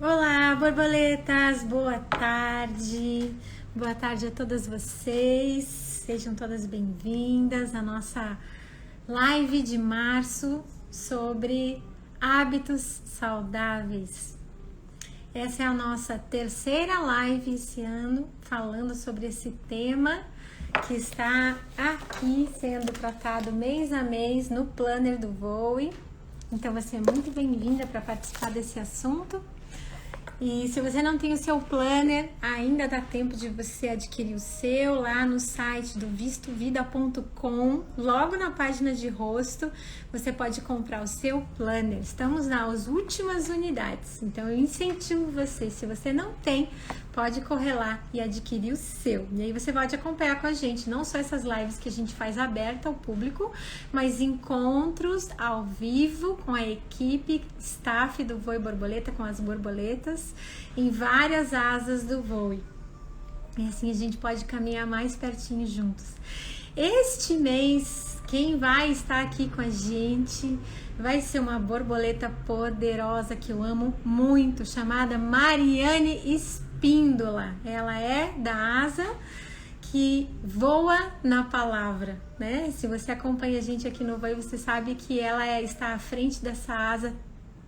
Olá, borboletas, boa tarde. Boa tarde a todas vocês. Sejam todas bem-vindas à nossa live de março sobre hábitos saudáveis. Essa é a nossa terceira live esse ano falando sobre esse tema que está aqui sendo tratado mês a mês no planner do Voe. Então você é muito bem-vinda para participar desse assunto. E se você não tem o seu planner, ainda dá tempo de você adquirir o seu lá no site do vistovida.com. Logo na página de rosto, você pode comprar o seu planner. Estamos nas últimas unidades, então eu incentivo você. Se você não tem, pode correr lá e adquirir o seu. E aí você pode acompanhar com a gente, não só essas lives que a gente faz aberta ao público, mas encontros ao vivo com a equipe, staff do Voe Borboleta, com as borboletas, em várias asas do Voe. E assim a gente pode caminhar mais pertinho juntos. Este mês, quem vai estar aqui com a gente vai ser uma borboleta poderosa que eu amo muito, chamada Mariane Espíndola. Ela é da asa que voa na palavra, né? Se você acompanha a gente aqui no Voe, você sabe que ela está à frente dessa asa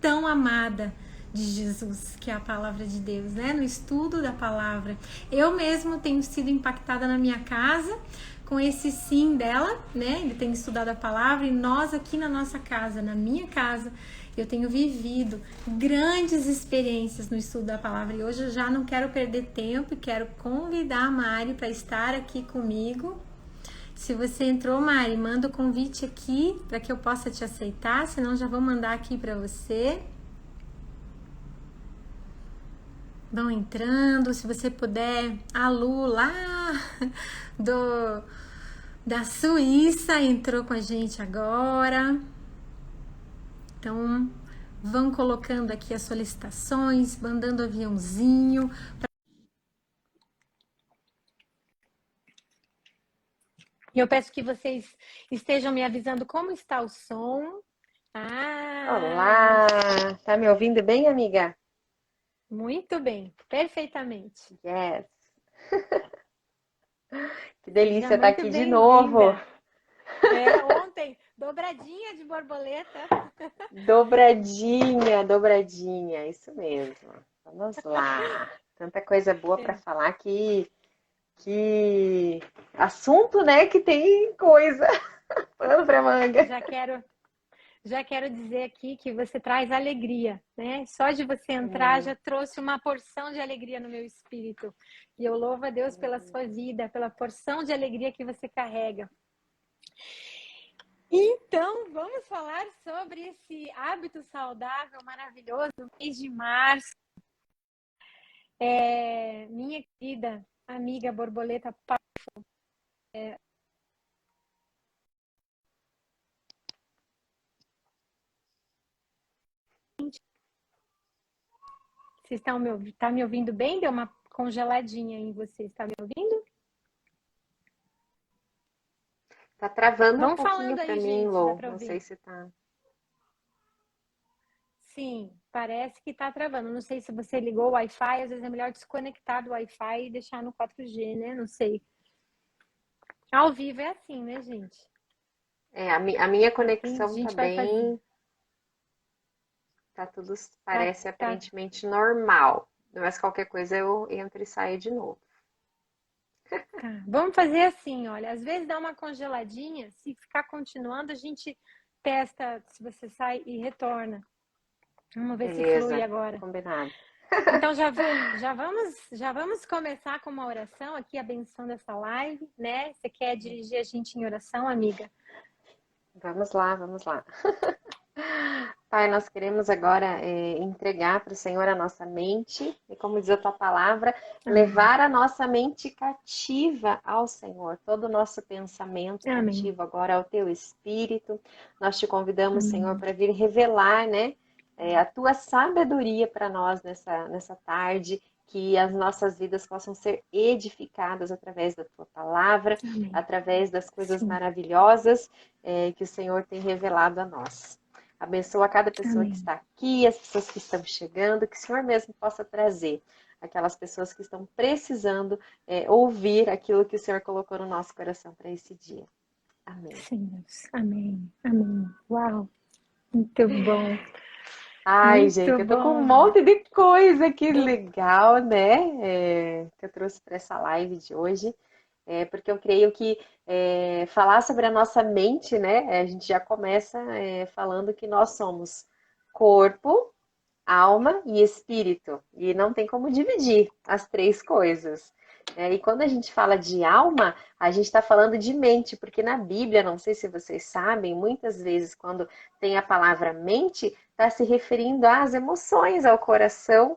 tão amada de Jesus, que é a palavra de Deus, né? No estudo da palavra. Eu mesmo tenho sido impactada na minha casa com esse sim dela, né? Ele tem estudado a palavra e nós aqui na nossa casa, na minha casa, eu tenho vivido grandes experiências no estudo da palavra e hoje eu já não quero perder tempo e quero convidar a Mari para estar aqui comigo. Se você entrou, Mari, manda o convite aqui para que eu possa te aceitar, senão já vou mandar aqui para você. Vão entrando, se você puder. A Lu lá da Suíça entrou com a gente agora. Então, vão colocando aqui as solicitações, mandando aviãozinho. E eu peço que vocês estejam me avisando como está o som. Olá, tá me ouvindo bem, amiga? Muito bem, perfeitamente. Yes. Que Seja delícia estar muito aqui de novo. bem-vinda. Ontem, dobradinha de borboleta. Dobradinha, dobradinha, isso mesmo. Vamos lá. Tanta coisa boa para falar que assunto, né? Que tem coisa. Pano pra manga. Já quero dizer aqui que você traz alegria, né? Só de você entrar já trouxe uma porção de alegria no meu espírito. E eu louvo a Deus pela sua vida, pela porção de alegria que você carrega. Então, vamos falar sobre esse hábito saudável maravilhoso do mês de março. Minha querida amiga borboleta, vocês estão me ouvindo bem? Deu uma congeladinha em você, está me ouvindo? Tá travando um Vão pouquinho falando para aí, mim, gente, dá Lô. para Não sei ouvir? se tá. Sim, parece que está travando. Não sei se você ligou o Wi-Fi, às vezes é melhor desconectar do Wi-Fi e deixar no 4G, né? Não sei. Ao vivo é assim, né, gente? A minha Aqui a conexão tá gente vai fazer. bem. Tá tudo, Tá, parece tá. aparentemente normal. Mas qualquer coisa eu entro e saio de novo. Tá. Vamos fazer assim, olha. Às vezes dá uma congeladinha. Se ficar continuando, a gente testa se você sai e retorna. Vamos ver se flui Beleza, agora. combinado. Então já vamos começar com uma oração aqui, abençoando essa live, né? Você quer dirigir a gente em oração, amiga? Vamos lá, vamos lá. Pai, nós queremos agora entregar para o Senhor a nossa mente e, como diz a tua palavra, Amém. levar a nossa mente cativa ao Senhor, todo o nosso pensamento Amém. cativo agora ao teu espírito. Nós te convidamos, Senhor, Amém. para vir revelar, né, a tua sabedoria para nós nessa tarde, que as nossas vidas possam ser edificadas através da tua palavra, Amém. através das coisas Sim. maravilhosas que o Senhor tem revelado a nós. Abençoa cada pessoa que Amém. está aqui, as pessoas que estão chegando, que o Senhor mesmo possa trazer aquelas pessoas que estão precisando ouvir aquilo que o Senhor colocou no nosso coração para esse dia. Amém. Sim, Deus. Amém. Amém. Uau, muito bom. Ai, Muito gente, eu tô com um bom. monte de coisa que legal, né? Que eu trouxe para essa live de hoje. Porque eu creio que falar sobre a nossa mente, né? A gente já começa falando que nós somos corpo, alma e espírito. E não tem como dividir as três coisas. E quando a gente fala de alma, a gente está falando de mente, porque na Bíblia, não sei se vocês sabem, muitas vezes quando tem a palavra mente, está se referindo às emoções, ao coração,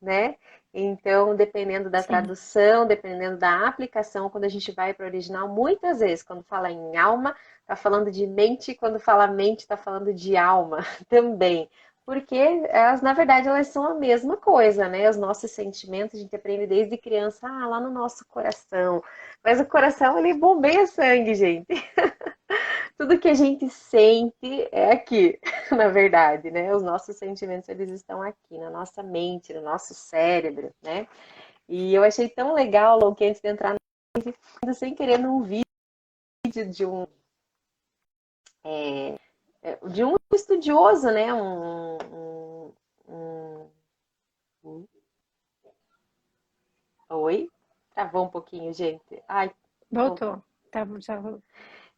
né? Então, dependendo da Sim. tradução, dependendo da aplicação, quando a gente vai para o original, muitas vezes, quando fala em alma, está falando de mente, quando fala mente, está falando de alma também. Porque elas, na verdade, elas são a mesma coisa, né? Os nossos sentimentos, a gente aprende desde criança, lá no nosso coração. Mas o coração, ele bombeia sangue, gente. Tudo que a gente sente é aqui, na verdade, né? Os nossos sentimentos, eles estão aqui, na nossa mente, no nosso cérebro, né? E eu achei tão legal, Lou, que antes de entrar sem querer num vídeo de de um estudioso, né? Oi? Travou um pouquinho, gente. Ai, voltou. Voltou. Tá,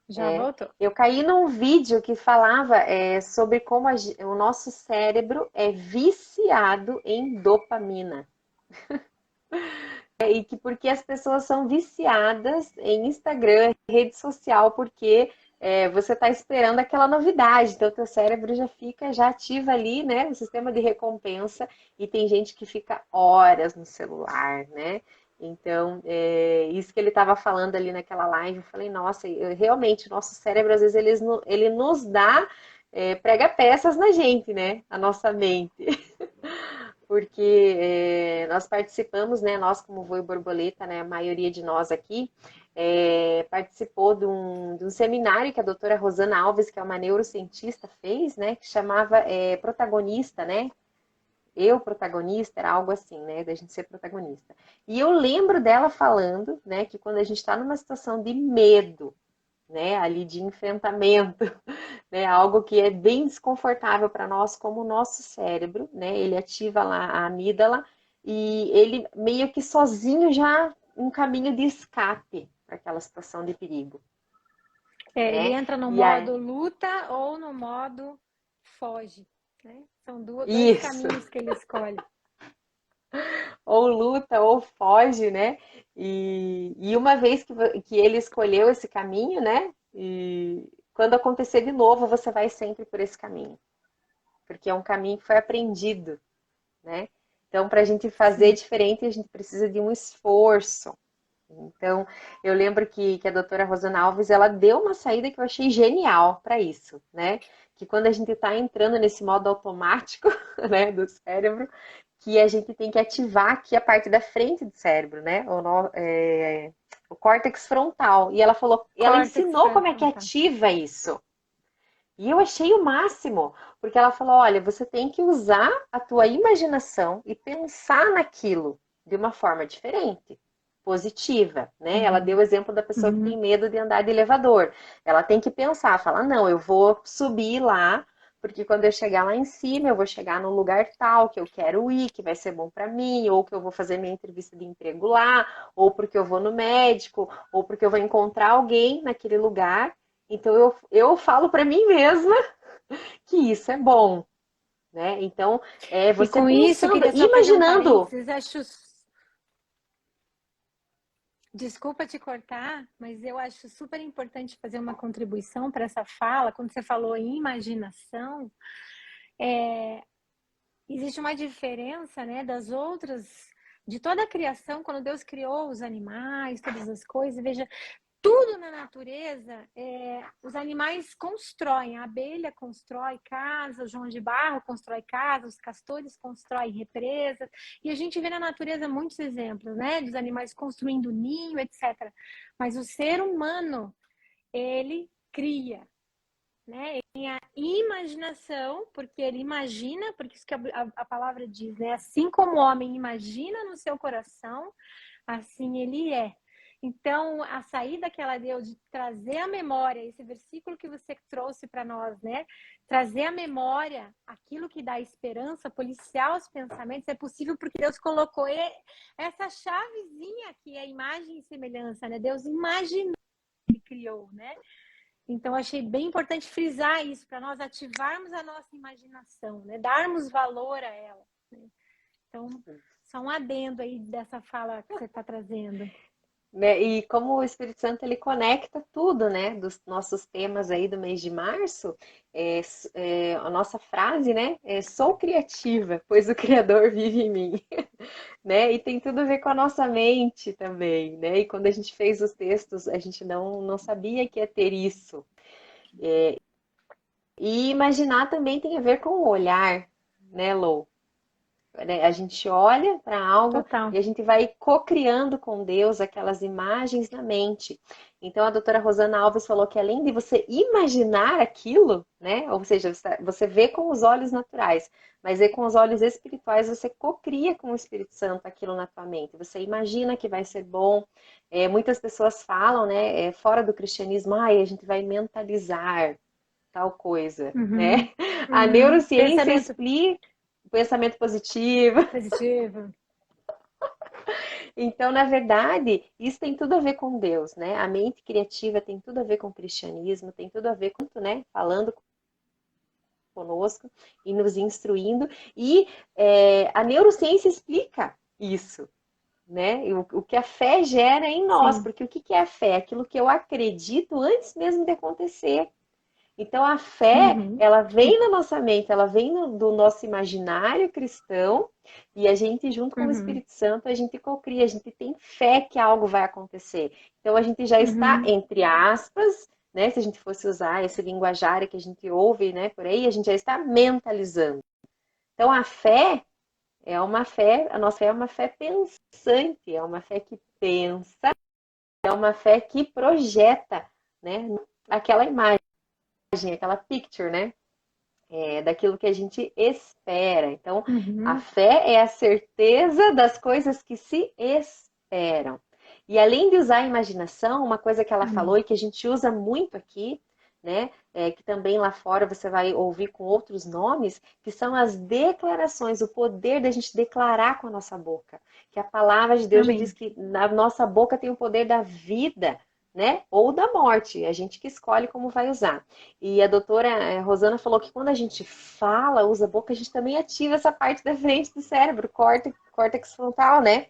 já voltou. Eu caí num vídeo que falava sobre como o nosso cérebro é viciado em dopamina. E que porque as pessoas são viciadas em Instagram, rede social, porque você está esperando aquela novidade. Então, teu cérebro já ativa ali, né, o sistema de recompensa, e tem gente que fica horas no celular, né? Então, isso que ele estava falando ali naquela live, eu falei, nossa, realmente, o nosso cérebro, às vezes, ele nos dá, prega peças na gente, né? A nossa mente. Porque nós participamos, né, nós como Voo e Borboleta, né, a maioria de nós aqui, participou de um seminário que a doutora Rosana Alves, que é uma neurocientista, fez, né, que chamava Protagonista, né? Eu protagonista, era algo assim, né, da gente ser protagonista. E eu lembro dela falando, né, que quando a gente está numa situação de medo, né, ali de enfrentamento, né, algo que é bem desconfortável para nós, como o nosso cérebro, né, ele ativa lá a amígdala e ele meio que sozinho já um caminho de escape para aquela situação de perigo, Ele né? entra no E aí, modo luta ou no modo foge, né? São dois isso, caminhos que ele escolhe. ou luta ou foge, né? E uma vez que ele escolheu esse caminho, né? E quando acontecer de novo, você vai sempre por esse caminho, porque é um caminho que foi aprendido, né? Então, para a gente fazer Sim. diferente, a gente precisa de um esforço. Então, eu lembro que a doutora Rosana Alves, ela deu uma saída que eu achei genial para isso, né? Que quando a gente está entrando nesse modo automático, né, do cérebro, que a gente tem que ativar aqui a parte da frente do cérebro, né? O córtex frontal. E ela falou, ela Córtex ensinou como é que pré-frontal. ativa isso. E eu achei o máximo, porque ela falou: olha, você tem que usar a tua imaginação e pensar naquilo de uma forma diferente, positiva, né? Ela deu Uhum. o exemplo da pessoa que Uhum. tem medo de andar de elevador. Ela tem que pensar, falar: não, eu vou subir lá, porque quando eu chegar lá em cima, eu vou chegar no lugar tal que eu quero ir, que vai ser bom para mim, ou que eu vou fazer minha entrevista de emprego lá, ou porque eu vou no médico, ou porque eu vou encontrar alguém naquele lugar. Então eu falo para mim mesma que isso é bom, né? Então é E você com isso, eu pensando, queria só fazer um imaginando. parênteses. Desculpa te cortar, mas eu acho super importante fazer uma contribuição para essa fala. Quando você falou em imaginação, existe uma diferença, né, das outras, de toda a criação, quando Deus criou os animais, todas as coisas. Veja, tudo na natureza, os animais constroem. A abelha constrói casa, o João de Barro constrói casa, os castores constroem represas. E a gente vê na natureza muitos exemplos, né? Dos animais construindo ninho, etc. Mas o ser humano, ele cria, né? a imaginação, porque ele imagina, porque isso que a palavra diz, né? Assim como o homem imagina no seu coração, assim ele é. Então, a saída que ela deu de trazer a memória, esse versículo que você trouxe para nós, né? Trazer a memória, aquilo que dá esperança, policiar os pensamentos, é possível porque Deus colocou essa chavezinha que é imagem e semelhança, né? Deus imaginou e criou, né? Então, achei bem importante frisar isso, para nós ativarmos a nossa imaginação, né? Darmos valor a ela, né? Então, só um adendo aí dessa fala que você está trazendo. Né? E como o Espírito Santo ele conecta tudo, né, dos nossos temas aí do mês de março, a nossa frase, né, é sou criativa, pois o Criador vive em mim, né? E tem tudo a ver com a nossa mente também, né? E quando a gente fez os textos, a gente não sabia que ia ter isso. E imaginar também tem a ver com o olhar, né, Lou? Né? A gente olha para algo Total. e a gente vai co-criando com Deus aquelas imagens na mente. Então a doutora Rosana Alves falou que além de você imaginar aquilo, né? Ou seja, você vê com os olhos naturais, mas é com os olhos espirituais você co-cria com o Espírito Santo aquilo na tua mente. Você imagina que vai ser bom. Muitas pessoas falam, né? Fora do cristianismo, a gente vai mentalizar tal coisa, Uhum. né? A neurociência Pensamento explica o pensamento positivo. positivo. Então, na verdade, isso tem tudo a ver com Deus, né? A mente criativa tem tudo a ver com o cristianismo, tem tudo a ver com, né? Falando conosco e nos instruindo. E a neurociência explica isso, né? E o que a fé gera em nós, Sim. porque o que é a fé? Aquilo que eu acredito antes mesmo de acontecer. Então a fé, Uhum. ela vem na nossa mente, ela vem do nosso imaginário cristão e a gente, junto com o Uhum. Espírito Santo, a gente cocria, a gente tem fé que algo vai acontecer. Então a gente já está, Uhum. entre aspas, né? Se a gente fosse usar esse linguajar que a gente ouve, né, por aí, a gente já está mentalizando. Então a fé é uma fé, a nossa fé é uma fé pensante, é uma fé que pensa, é uma fé que projeta, né, aquela imagem, aquela picture, né? Daquilo que a gente espera. Então, a Uhum. fé é a certeza das coisas que se esperam. E além de usar a imaginação, uma coisa que ela falou Amém. e que a gente usa muito aqui, né, que também lá fora você vai ouvir com outros nomes, que são as declarações, o poder da gente declarar com a nossa boca. Que a palavra de Deus já diz Amém. que na nossa boca tem o poder da vida, né, ou da morte, a gente que escolhe como vai usar. E a doutora Rosana falou que quando a gente fala, usa a boca, a gente também ativa essa parte da frente do cérebro, córtex frontal, né?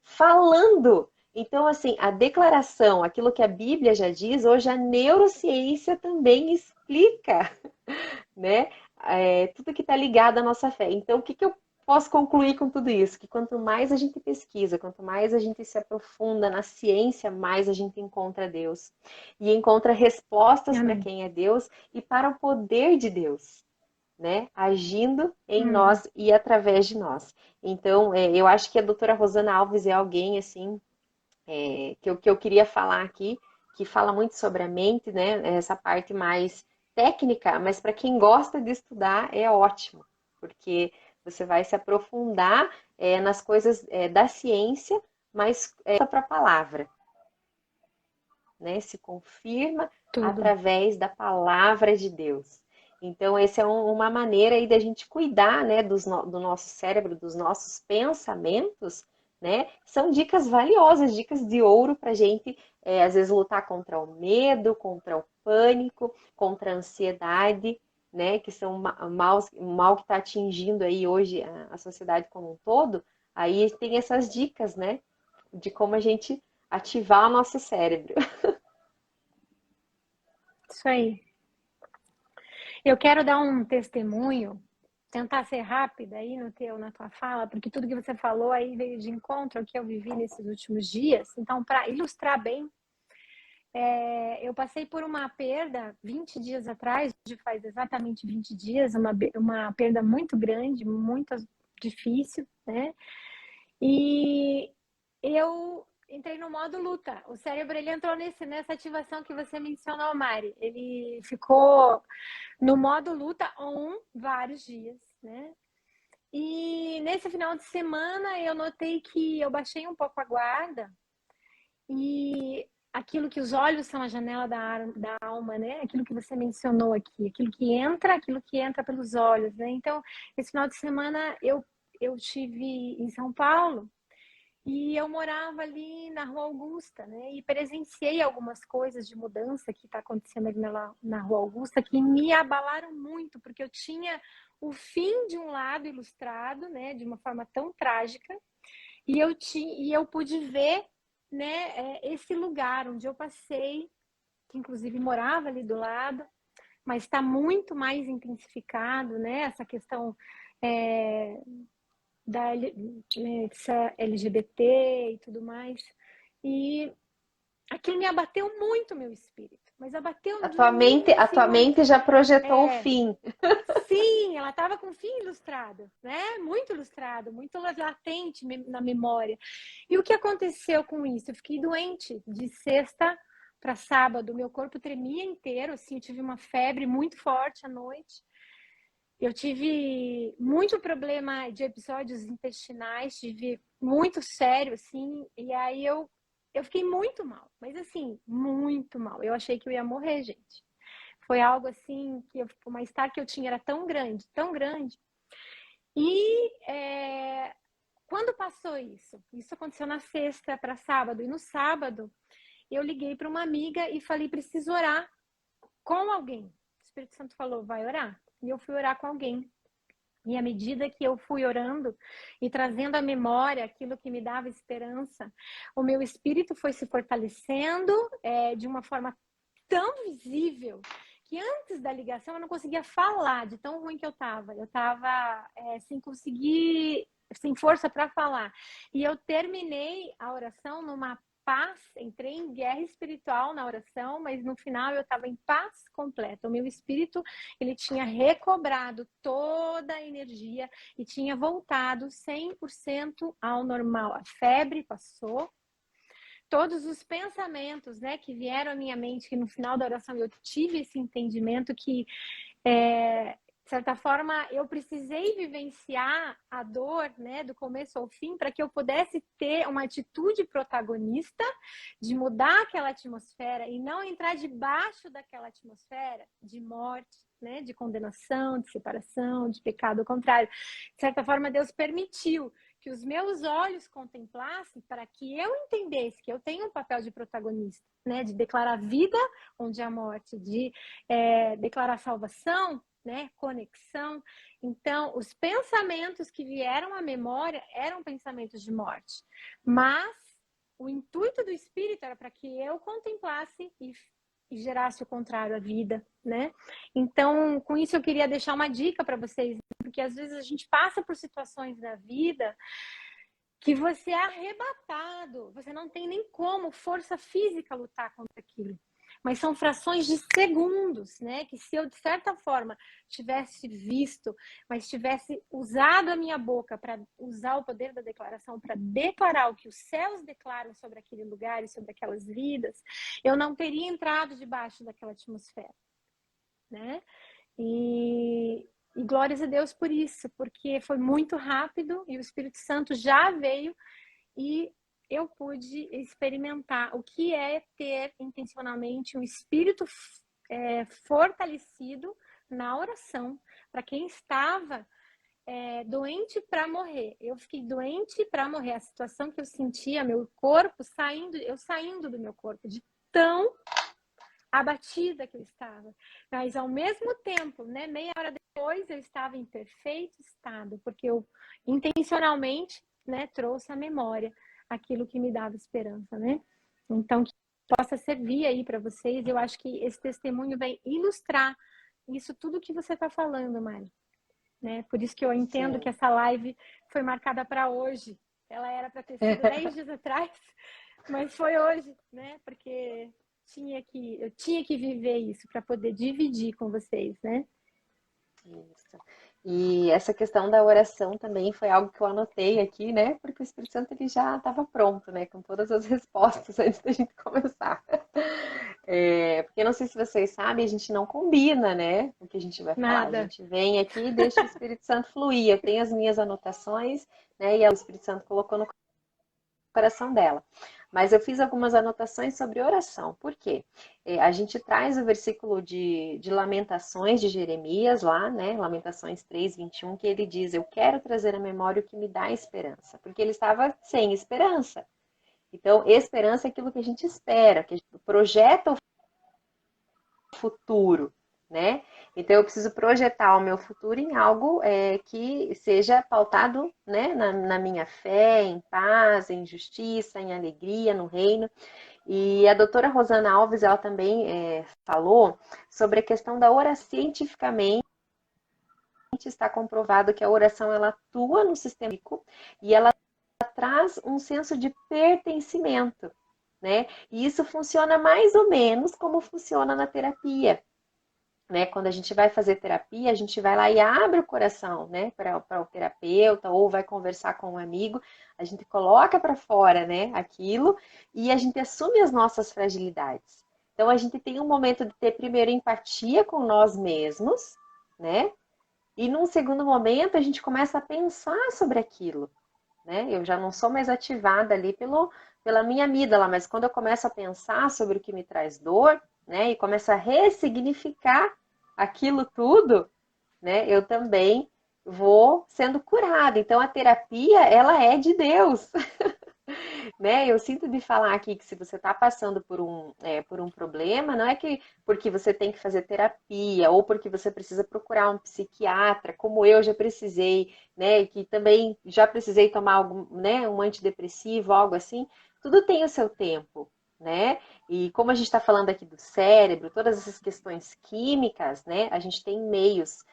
Falando. Então, assim, a declaração, aquilo que a Bíblia já diz, hoje a neurociência também explica, né? Tudo que está ligado à nossa fé. Então, o que eu posso concluir com tudo isso? Que quanto mais a gente pesquisa, quanto mais a gente se aprofunda na ciência, mais a gente encontra Deus. E encontra respostas para Amém. quem é Deus e para o poder de Deus, né? Agindo em Uhum. nós e através de nós. Então, eu acho que a doutora Rosana Alves é alguém, assim, que eu queria falar aqui, que fala muito sobre a mente, né? Essa parte mais técnica, mas para quem gosta de estudar é ótimo, porque você vai se aprofundar nas coisas da ciência, mas para a palavra, né? Se confirma Tudo. através da palavra de Deus. Então, essa é uma maneira aí da gente cuidar, né, do nosso cérebro, dos nossos pensamentos, né? São dicas valiosas, dicas de ouro para a gente, às vezes, lutar contra o medo, contra o pânico, contra a ansiedade, né? Que são mal que está atingindo aí hoje a sociedade como um todo. Aí tem essas dicas, né? De como a gente ativar o nosso cérebro. Isso aí. Eu quero dar um testemunho, tentar ser rápida aí na tua fala, porque tudo que você falou aí veio de encontro ao que eu vivi nesses últimos dias. Então, para ilustrar bem, eu passei por uma perda 20 dias atrás, faz exatamente 20 dias, uma perda muito grande, muito difícil, né? E eu entrei no modo luta. O cérebro, ele entrou nessa ativação que você mencionou, Mari. Ele ficou no modo luta vários dias, né? E nesse final de semana eu notei que eu baixei um pouco a guarda e aquilo que os olhos são a janela da alma, né? Aquilo que você mencionou aqui, aquilo que entra pelos olhos, né? Então, esse final de semana eu estive em São Paulo e eu morava ali na Rua Augusta, né? E presenciei algumas coisas de mudança que está acontecendo ali na Rua Augusta que me abalaram muito, porque eu tinha o fim de um lado ilustrado, né? De uma forma tão trágica, e eu pude ver, né? Esse lugar onde eu passei, que inclusive morava ali do lado, mas está muito mais intensificado, né? Essa questão da LGBT e tudo mais. E aquilo me abateu muito meu espírito, mas abateu de um nível A tua assim, mente já projetou o fim. sim, ela estava com o fim ilustrado, né? Muito ilustrado, muito latente na memória. E o que aconteceu com isso? Eu fiquei doente de sexta para sábado, meu corpo tremia inteiro, assim, eu tive uma febre muito forte à noite. Eu tive muito problema de episódios intestinais, tive muito sério, assim, e aí eu fiquei muito mal, mas assim, muito mal. Eu achei que eu ia morrer, gente. Foi algo assim, o mal-estar que eu tinha era tão grande, tão grande. E quando passou isso? Isso aconteceu na sexta para sábado, e no sábado eu liguei para uma amiga e falei, preciso orar com alguém. O Espírito Santo falou, vai orar. E eu fui orar com alguém. E à medida que eu fui orando e trazendo à memória aquilo que me dava esperança, o meu espírito foi se fortalecendo de uma forma tão visível que antes da ligação eu não conseguia falar de tão ruim que eu estava. Eu estava sem conseguir, sem força para falar. E eu terminei a oração numa paz, entrei em guerra espiritual na oração, mas no final eu estava em paz completa. O meu espírito, ele tinha recobrado toda a energia e tinha voltado 100% ao normal. A febre passou, todos os pensamentos, né, que vieram à minha mente, que no final da oração eu tive esse entendimento que de certa forma, eu precisei vivenciar a dor, né, do começo ao fim, para que eu pudesse ter uma atitude protagonista de mudar aquela atmosfera e não entrar debaixo daquela atmosfera de morte, né, de condenação, de separação, de pecado. Ao contrário, de certa forma, Deus permitiu que os meus olhos contemplassem para que eu entendesse que eu tenho um papel de protagonista, né, de declarar vida onde há morte, de declarar salvação, né, conexão. Então, os pensamentos que vieram à memória eram pensamentos de morte, mas o intuito do Espírito era para que eu contemplasse e gerasse o contrário, a vida, né? Então, com isso eu queria deixar uma dica para vocês, porque às vezes a gente passa por situações na vida que você é arrebatado, você não tem nem como força física lutar contra aquilo. Mas são frações de segundos, né? Que se eu, de certa forma, tivesse visto, mas tivesse usado a minha boca para usar o poder da declaração, para declarar o que os céus declaram sobre aquele lugar e sobre aquelas vidas, eu não teria entrado debaixo daquela atmosfera, né? E glórias a Deus por isso, porque foi muito rápido e o Espírito Santo já veio e eu pude experimentar o que é ter intencionalmente um espírito fortalecido na oração. Para quem estava doente para morrer, eu fiquei doente para morrer. A situação que eu sentia, meu corpo eu saindo do meu corpo, de tão abatida que eu estava. Mas ao mesmo tempo, né, meia hora depois, eu estava em perfeito estado, porque eu intencionalmente, né, trouxe à memória aquilo que me dava esperança, né? Então, que possa servir aí para vocês. Eu acho que esse testemunho vem ilustrar isso tudo que você está falando, Mari. Né? Por isso que eu entendo que essa live foi marcada para hoje. Ela era para ter sido 10 dias atrás, mas foi hoje, né? Porque eu tinha que viver isso para poder dividir com vocês, né? Isso. E essa questão da oração também foi algo que eu anotei aqui, né? Porque o Espírito Santo ele já estava pronto, né? Com todas as respostas antes da gente começar. Porque não sei se vocês sabem, a gente não combina, né? O que a gente vai falar. A Nada. gente vem aqui e deixa o Espírito Santo fluir. Eu tenho as minhas anotações, né? E o Espírito Santo colocou no coração dela. Mas eu fiz algumas anotações sobre oração. Por quê? A gente traz o versículo de Lamentações de Jeremias lá, né? Lamentações 3:21, que ele diz: Eu quero trazer à memória o que me dá esperança. Porque ele estava sem esperança. Então, esperança é aquilo que a gente espera, que a gente projeta o futuro, né? Então eu preciso projetar o meu futuro em algo que seja pautado, né, na minha fé, em paz, em justiça, em alegria, no reino. E a doutora Rosana Alves, ela também falou sobre a questão da oração. Cientificamente está comprovado que a oração ela atua no sistema e ela traz um senso de pertencimento, né? E isso funciona mais ou menos como funciona na terapia. Né? Quando a gente vai fazer terapia, a gente vai lá e abre o coração, né, para o terapeuta ou vai conversar com um amigo, a gente coloca para fora, né, aquilo e a gente assume as nossas fragilidades. Então a gente tem um momento de ter primeiro empatia com nós mesmos, né? E num segundo momento a gente começa a pensar sobre aquilo, né? Eu já não sou mais ativada ali pela minha amígdala, mas quando eu começo a pensar sobre o que me traz dor, né, e começo a ressignificar aquilo tudo, né, eu também vou sendo curada. Então a terapia, ela é de Deus, né? Eu sinto de falar aqui que se você está passando por um problema, não é que porque você tem que fazer terapia ou porque você precisa procurar um psiquiatra, como eu já precisei, né? E que também já precisei tomar algum, né? Um antidepressivo, algo assim. Tudo tem o seu tempo, né? E como a gente está falando aqui do cérebro, todas essas questões químicas, né? A gente tem meios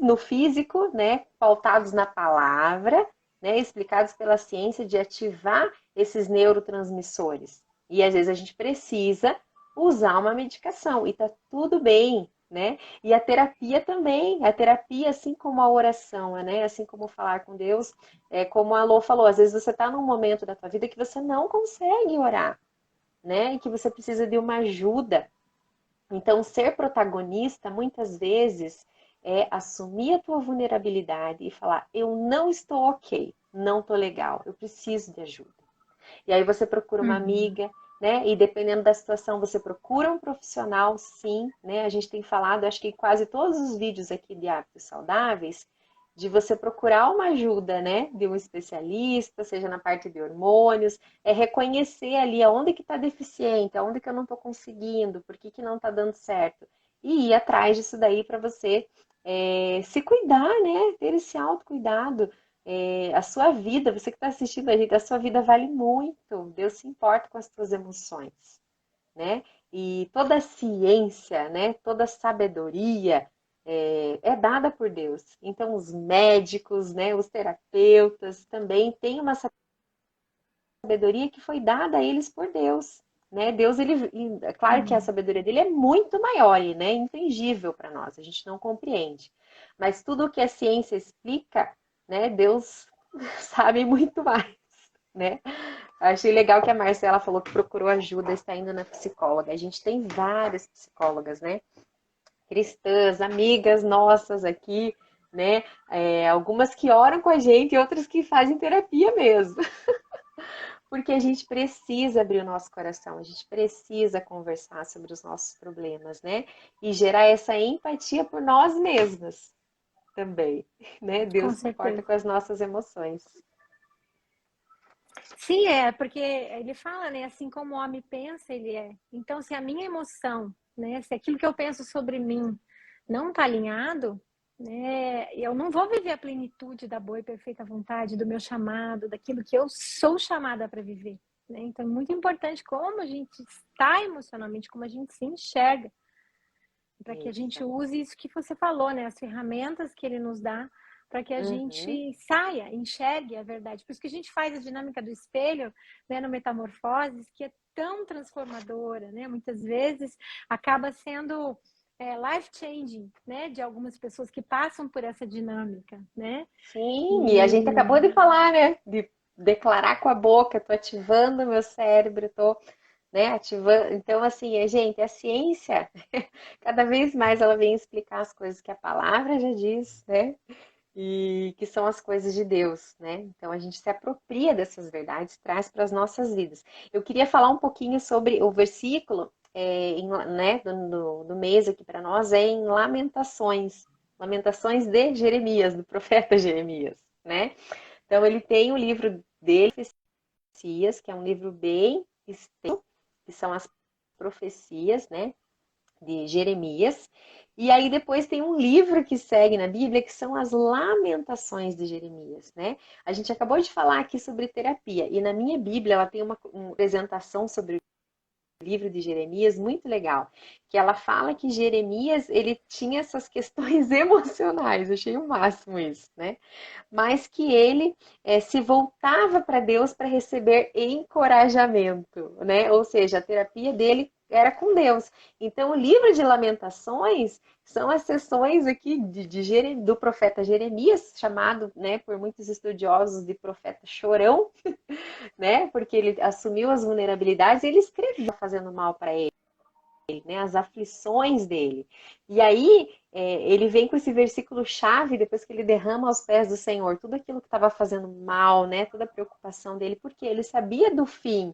no físico, né? Pautados na palavra, né, explicados pela ciência de ativar esses neurotransmissores. E às vezes a gente precisa usar uma medicação e tá tudo bem, né? E a terapia também, a terapia, assim como a oração, né? Assim como falar com Deus, como a Lô falou, às vezes você está num momento da tua vida que você não consegue orar, né? E que você precisa de uma ajuda. Então, ser protagonista, muitas vezes, é assumir a tua vulnerabilidade e falar: eu não estou ok, não estou legal, eu preciso de ajuda. E aí você procura uma Uhum. amiga, né? E dependendo da situação, você procura um profissional, sim, né? A gente tem falado, acho que em quase todos os vídeos aqui de hábitos saudáveis, de você procurar uma ajuda, né? De um especialista, seja na parte de hormônios, reconhecer ali aonde que está deficiente, aonde que eu não estou conseguindo, por que que não está dando certo. E ir atrás disso daí para você se cuidar, né? Ter esse autocuidado. A sua vida, você que está assistindo a gente, a sua vida vale muito. Deus se importa com as suas emoções, né? E toda a ciência, né? Toda a sabedoria é dada por Deus. Então, os médicos, né? Os terapeutas também têm uma sabedoria que foi dada a eles por Deus. Né? Deus, é claro que a Uhum. sabedoria dele é muito maior e né, intangível para nós, a gente não compreende. Mas tudo o que a ciência explica, né, Deus sabe muito mais, né? Achei legal que a Marcela falou que procurou ajuda, está indo na psicóloga. A gente tem várias psicólogas, né? Cristãs, amigas nossas aqui, né? Algumas que oram com a gente e outras que fazem terapia mesmo. Porque a gente precisa abrir o nosso coração, a gente precisa conversar sobre os nossos problemas, né? E gerar essa empatia por nós mesmas também, né? Com Deus se importa certeza. com as nossas emoções. Sim, é, porque ele fala, né, assim como o homem pensa, ele é. Então, se a minha emoção, né, se aquilo que eu penso sobre mim não está alinhado, né, eu não vou viver a plenitude da boa e perfeita vontade, do meu chamado, daquilo que eu sou chamada para viver, né? Então, é muito importante como a gente está emocionalmente, como a gente se enxerga, para que a gente Isso. use isso que você falou, né, as ferramentas que ele nos dá para que a Uhum. gente saia, enxergue a verdade. Por isso que a gente faz a dinâmica do espelho, né, no Metamorfoses, que é tão transformadora, né? Muitas vezes acaba sendo life changing, né? De algumas pessoas que passam por essa dinâmica, né? Sim, e a gente E acabou de falar, né? De declarar com a boca, tô ativando o meu cérebro, tô, né, ativando. Então, assim, gente, a ciência, cada vez mais ela vem explicar as coisas que a palavra já diz, né? E que são as coisas de Deus, né? Então a gente se apropria dessas verdades, traz para as nossas vidas. Eu queria falar um pouquinho sobre o versículo, né, do mês aqui para nós, é em Lamentações, Lamentações de Jeremias, do profeta Jeremias, né? Então ele tem o livro dele, Profecias, que é um livro bem extenso, que são as profecias, né? De Jeremias. E aí depois tem um livro que segue na Bíblia, que são as Lamentações de Jeremias, né? A gente acabou de falar aqui sobre terapia, e na minha Bíblia ela tem uma apresentação sobre o livro de Jeremias muito legal, que ela fala que Jeremias, ele tinha essas questões emocionais, eu achei o máximo isso, né? Mas que ele se voltava para Deus para receber encorajamento, né? Ou seja, a terapia dele era com Deus. Então, o livro de Lamentações são as sessões aqui do profeta Jeremias, chamado, né, por muitos estudiosos de profeta chorão, né? Porque ele assumiu as vulnerabilidades e ele escrevia fazendo mal para ele, né, as aflições dele. E aí ele vem com esse versículo chave, depois que ele derrama aos pés do Senhor tudo aquilo que estava fazendo mal, né, toda a preocupação dele, porque ele sabia do fim,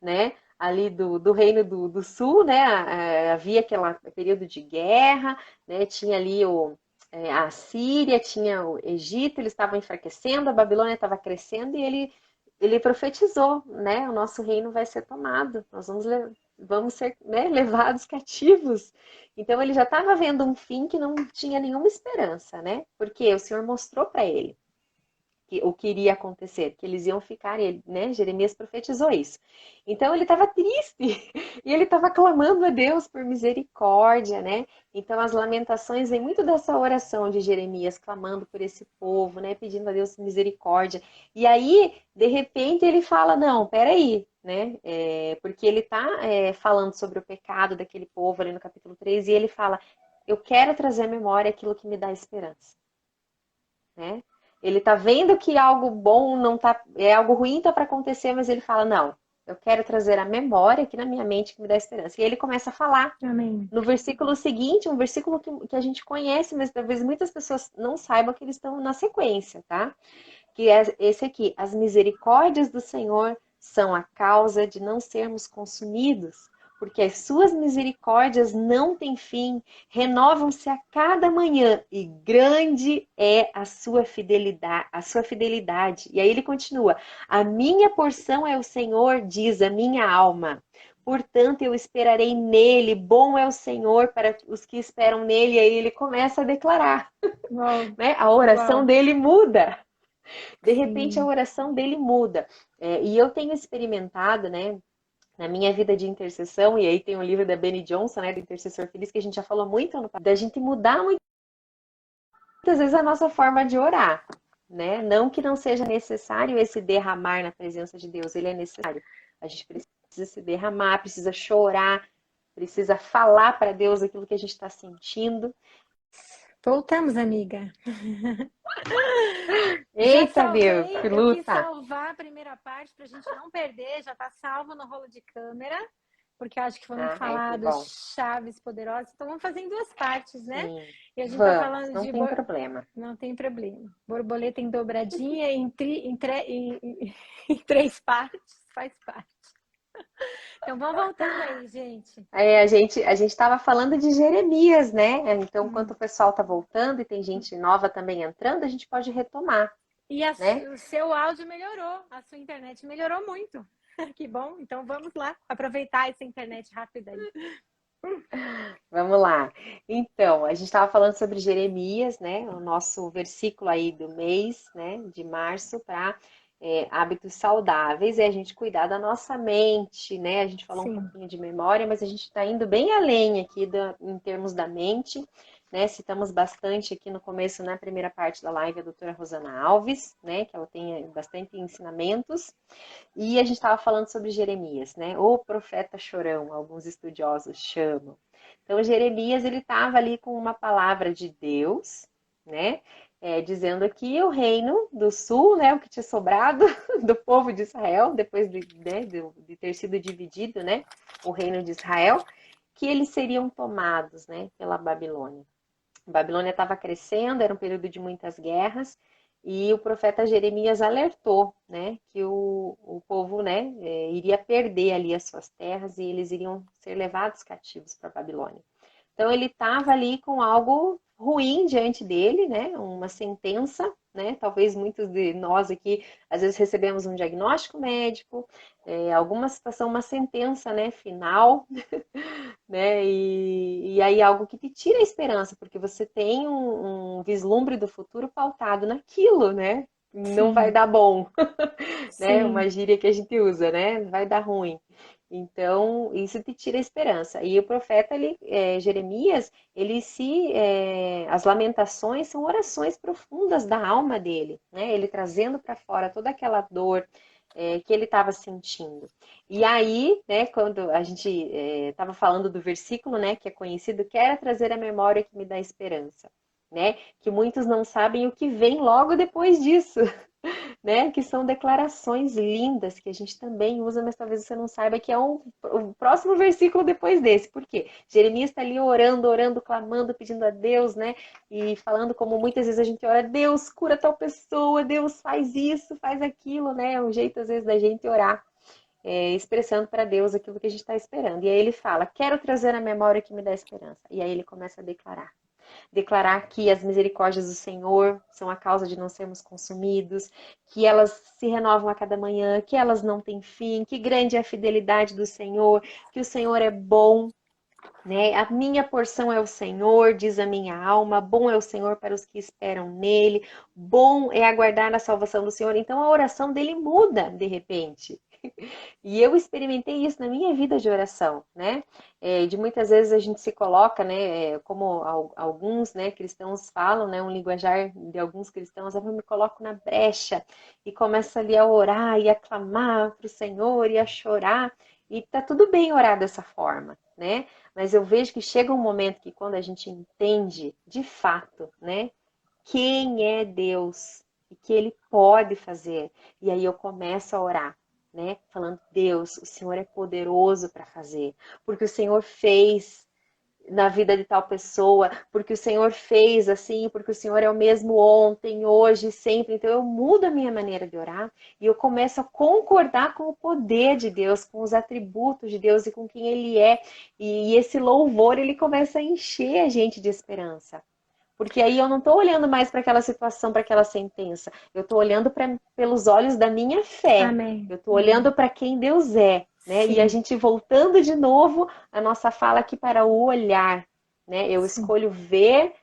né, ali do reino do sul, né, havia aquele período de guerra, né, tinha ali a Síria, tinha o Egito, eles estavam enfraquecendo, a Babilônia estava crescendo e ele profetizou, né, o nosso reino vai ser tomado, nós vamos ser, né, levados cativos. Então ele já estava vendo um fim que não tinha nenhuma esperança, né? Porque o Senhor mostrou para ele o que iria acontecer, que eles iam ficar, né? Jeremias profetizou isso. Então ele estava triste e ele estava clamando a Deus por misericórdia, né? Então as lamentações vêm muito dessa oração de Jeremias, clamando por esse povo, né? Pedindo a Deus misericórdia. E aí, de repente, ele fala: não, peraí, né? Porque ele está falando sobre o pecado daquele povo ali no capítulo 3, e ele fala: eu quero trazer à memória aquilo que me dá esperança, né? Ele tá vendo que algo bom não tá, algo ruim tá para acontecer, mas ele fala: "Não, eu quero trazer a memória aqui na minha mente que me dá esperança". E ele começa a falar amém. no versículo seguinte, um versículo que a gente conhece, mas talvez muitas pessoas não saibam que eles estão na sequência, tá? Que é esse aqui: as misericórdias do Senhor são a causa de não sermos consumidos, porque as suas misericórdias não têm fim, renovam-se a cada manhã, e grande é a sua fidelidade, E aí ele continua: a minha porção é o Senhor, diz a minha alma. Portanto, eu esperarei nele, bom é o Senhor para os que esperam nele. E aí ele começa a declarar, Uau, né? A oração uau, dele muda. De repente a sim, oração dele muda. E eu tenho experimentado, né, na minha vida de intercessão, e aí tem o livro da Beni Johnson, né, do Intercessor Feliz, que a gente já falou muito no passado, da gente mudar muitas vezes a nossa forma de orar, né? Não que não seja necessário esse derramar na presença de Deus, ele é necessário. A gente precisa se derramar, precisa chorar, precisa falar para Deus aquilo que a gente está sentindo. voltamos, amiga. Já Eita Deus, salvei, que eu quis luta! salvar a primeira parte para a gente não perder, já está salvo no rolo de câmera, porque eu acho que foram Ai, que bom. falados chaves poderosas. Então vamos fazer em duas partes, né? Sim, E a gente está vamos, falando não de tem problema. não tem problema. Borboleta em dobradinha em três partes, faz parte. Então vamos voltando aí, gente. A gente estava falando de Jeremias, né? Então, enquanto Hum. o pessoal está voltando e tem gente nova também entrando, a gente pode retomar, E né? o seu áudio melhorou, a sua internet melhorou muito. Que bom. Então vamos lá, aproveitar essa internet rápida aí. Vamos lá. Então, a gente estava falando sobre Jeremias, né? O nosso versículo aí do mês, né? De março para hábitos saudáveis e a gente cuidar da nossa mente, né? A gente falou um Sim. pouquinho de memória, mas a gente está indo bem além aqui em termos da mente. né? Citamos bastante aqui no começo, na primeira parte da live, a doutora Rosana Alves, né? Que ela tem bastante ensinamentos. E a gente estava falando sobre Jeremias, né? O profeta chorão, alguns estudiosos chamam. Então, Jeremias, ele estava ali com uma palavra de Deus, né? Dizendo que o reino do sul, né? O que tinha sobrado do povo de Israel, depois de ter sido dividido, né? O reino de Israel, que eles seriam tomados, né? Pela Babilônia. A Babilônia estava crescendo, era um período de muitas guerras, e o profeta Jeremias alertou, né, que o povo, né, iria perder ali as suas terras e eles iriam ser levados cativos para a Babilônia. Então ele estava ali com algo ruim diante dele, né? Uma sentença, né? Talvez muitos de nós aqui às vezes recebemos um diagnóstico médico, alguma situação, uma sentença, né? Final, né? E aí algo que te tira a esperança, porque você tem um vislumbre do futuro pautado naquilo, né? Não vai Sim, dar bom, né? sim, Uma gíria que a gente usa, né? Vai dar ruim. Então, isso te tira a esperança. E o profeta, Jeremias, as lamentações são orações profundas da alma dele, né? Ele trazendo para fora toda aquela dor, que ele estava sentindo. E aí, né, quando a gente estava falando do versículo, né, que é conhecido, quero trazer a memória que me dá esperança, né? Que muitos não sabem o que vem logo depois disso, né? Que são declarações lindas que a gente também usa, mas talvez você não saiba que é o próximo versículo depois desse. Por quê? Jeremias está ali orando, orando, clamando, pedindo a Deus, né? E falando como muitas vezes a gente ora, Deus, cura tal pessoa, Deus, faz isso, faz aquilo, né? É um jeito, às vezes, da gente orar. Expressando para Deus aquilo que a gente está esperando. E aí ele fala: quero trazer a memória que me dá esperança. E aí ele começa a declarar que as misericórdias do Senhor são a causa de não sermos consumidos, que elas se renovam a cada manhã, que elas não têm fim, que grande é a fidelidade do Senhor, que o Senhor é bom, né? A minha porção é o Senhor, diz a minha alma, bom é o Senhor para os que esperam nele, bom é aguardar a salvação do Senhor. Então a oração dele muda de repente. E eu experimentei isso na minha vida de oração, né? De muitas vezes a gente se coloca, né? Como alguns, né, cristãos falam, né? Um linguajar de alguns cristãos, eu me coloco na brecha e começo ali a orar e a clamar para o Senhor e a chorar. E tá tudo bem orar dessa forma, né? Mas eu vejo que chega um momento que quando a gente entende de fato, né? Quem é Deus e que Ele pode fazer. E aí eu começo a orar, né? Falando, Deus, o Senhor é poderoso para fazer, porque o Senhor fez na vida de tal pessoa, porque o Senhor fez assim, porque o Senhor é o mesmo ontem, hoje, sempre. Então eu mudo a minha maneira de orar e eu começo a concordar com o poder de Deus, com os atributos de Deus e com quem Ele é. E esse louvor, ele começa a encher a gente de esperança. Porque aí eu não estou olhando mais para aquela situação, para aquela sentença. Eu estou olhando pelos olhos da minha fé. amém, Eu estou amém, olhando para quem Deus é, né? E a sim, gente voltando de novo a nossa fala aqui para o olhar, né? Eu sim, escolho ver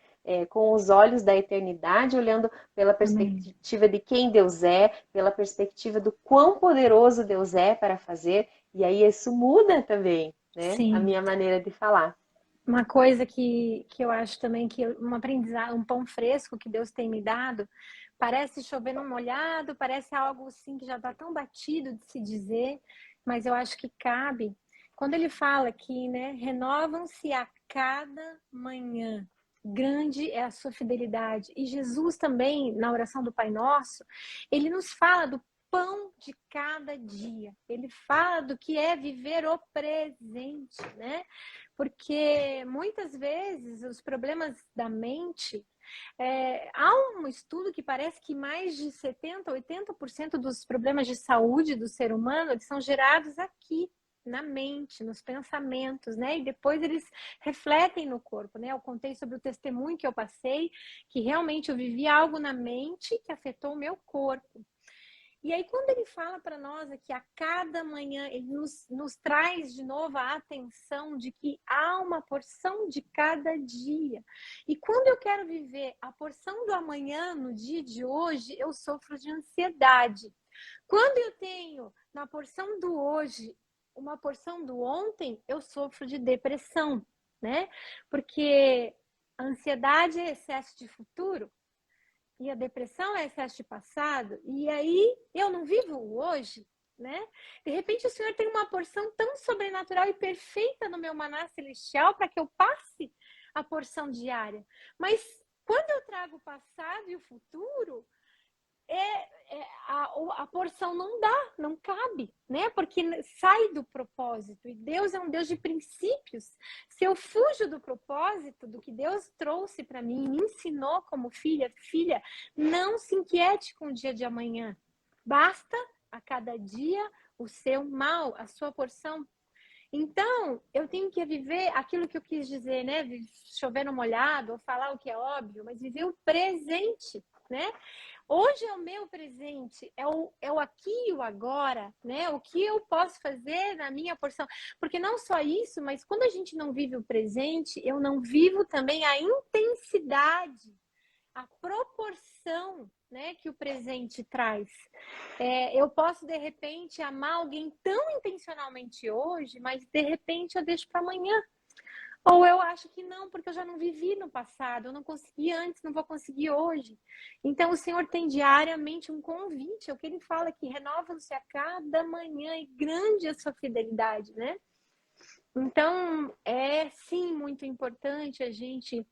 com os olhos da eternidade, olhando pela amém, perspectiva de quem Deus é, pela perspectiva do quão poderoso Deus é para fazer. E aí isso muda também, né? A sim. minha maneira de falar. Uma coisa que eu acho também que um aprendizado, um pão fresco que Deus tem me dado, parece chover no molhado, parece algo assim que já está tão batido de se dizer, mas eu acho que cabe. Quando ele fala que, né, renovam-se a cada manhã. Grande é a sua fidelidade. E Jesus também, na oração do Pai Nosso, ele nos fala do pão de cada dia. Ele fala do que é viver o presente, né? Porque muitas vezes os problemas da mente, há um estudo que parece que mais de 70, 80% dos problemas de saúde do ser humano eles são gerados aqui, na mente, nos pensamentos, né? E depois eles refletem no corpo, né? Eu contei sobre o testemunho que eu passei, que realmente eu vivi algo na mente que afetou o meu corpo. E aí, quando ele fala para nós aqui a cada manhã, ele nos traz de novo a atenção de que há uma porção de cada dia. E quando eu quero viver a porção do amanhã no dia de hoje, eu sofro de ansiedade. Quando eu tenho na porção do hoje uma porção do ontem, eu sofro de depressão, né? Porque A ansiedade é excesso de futuro e a depressão é excesso de passado. E aí eu não vivo o hoje, né? De repente o Senhor tem uma porção tão sobrenatural e perfeita no meu maná celestial para que eu passe a porção diária. Mas quando eu trago o passado e o futuro, a porção não dá, não cabe, né? Porque sai do propósito. E Deus é um Deus de princípios. Se eu fujo do propósito, do que Deus trouxe para mim, me ensinou como filha, não se inquiete com o dia de amanhã. Basta a cada dia o seu mal, a sua porção. Então, eu tenho que viver aquilo que eu quis dizer, né? Chover no molhado, ou falar o que é óbvio, mas viver o presente, né? Hoje é o meu presente, é o aqui e o agora, né? O que eu posso fazer na minha porção. Porque não só isso, mas quando a gente não vive o presente, eu não vivo também a intensidade, a proporção, né, que o presente traz. Eu posso, de repente, amar alguém tão intencionalmente hoje, mas de repente eu deixo para amanhã. Ou eu acho que não, porque eu já não vivi no passado, eu não consegui antes, não vou conseguir hoje. Então, o Senhor tem diariamente um convite, é o que ele fala aqui, renova-se a cada manhã e grande a sua fidelidade, né? Então, é sim muito importante a gente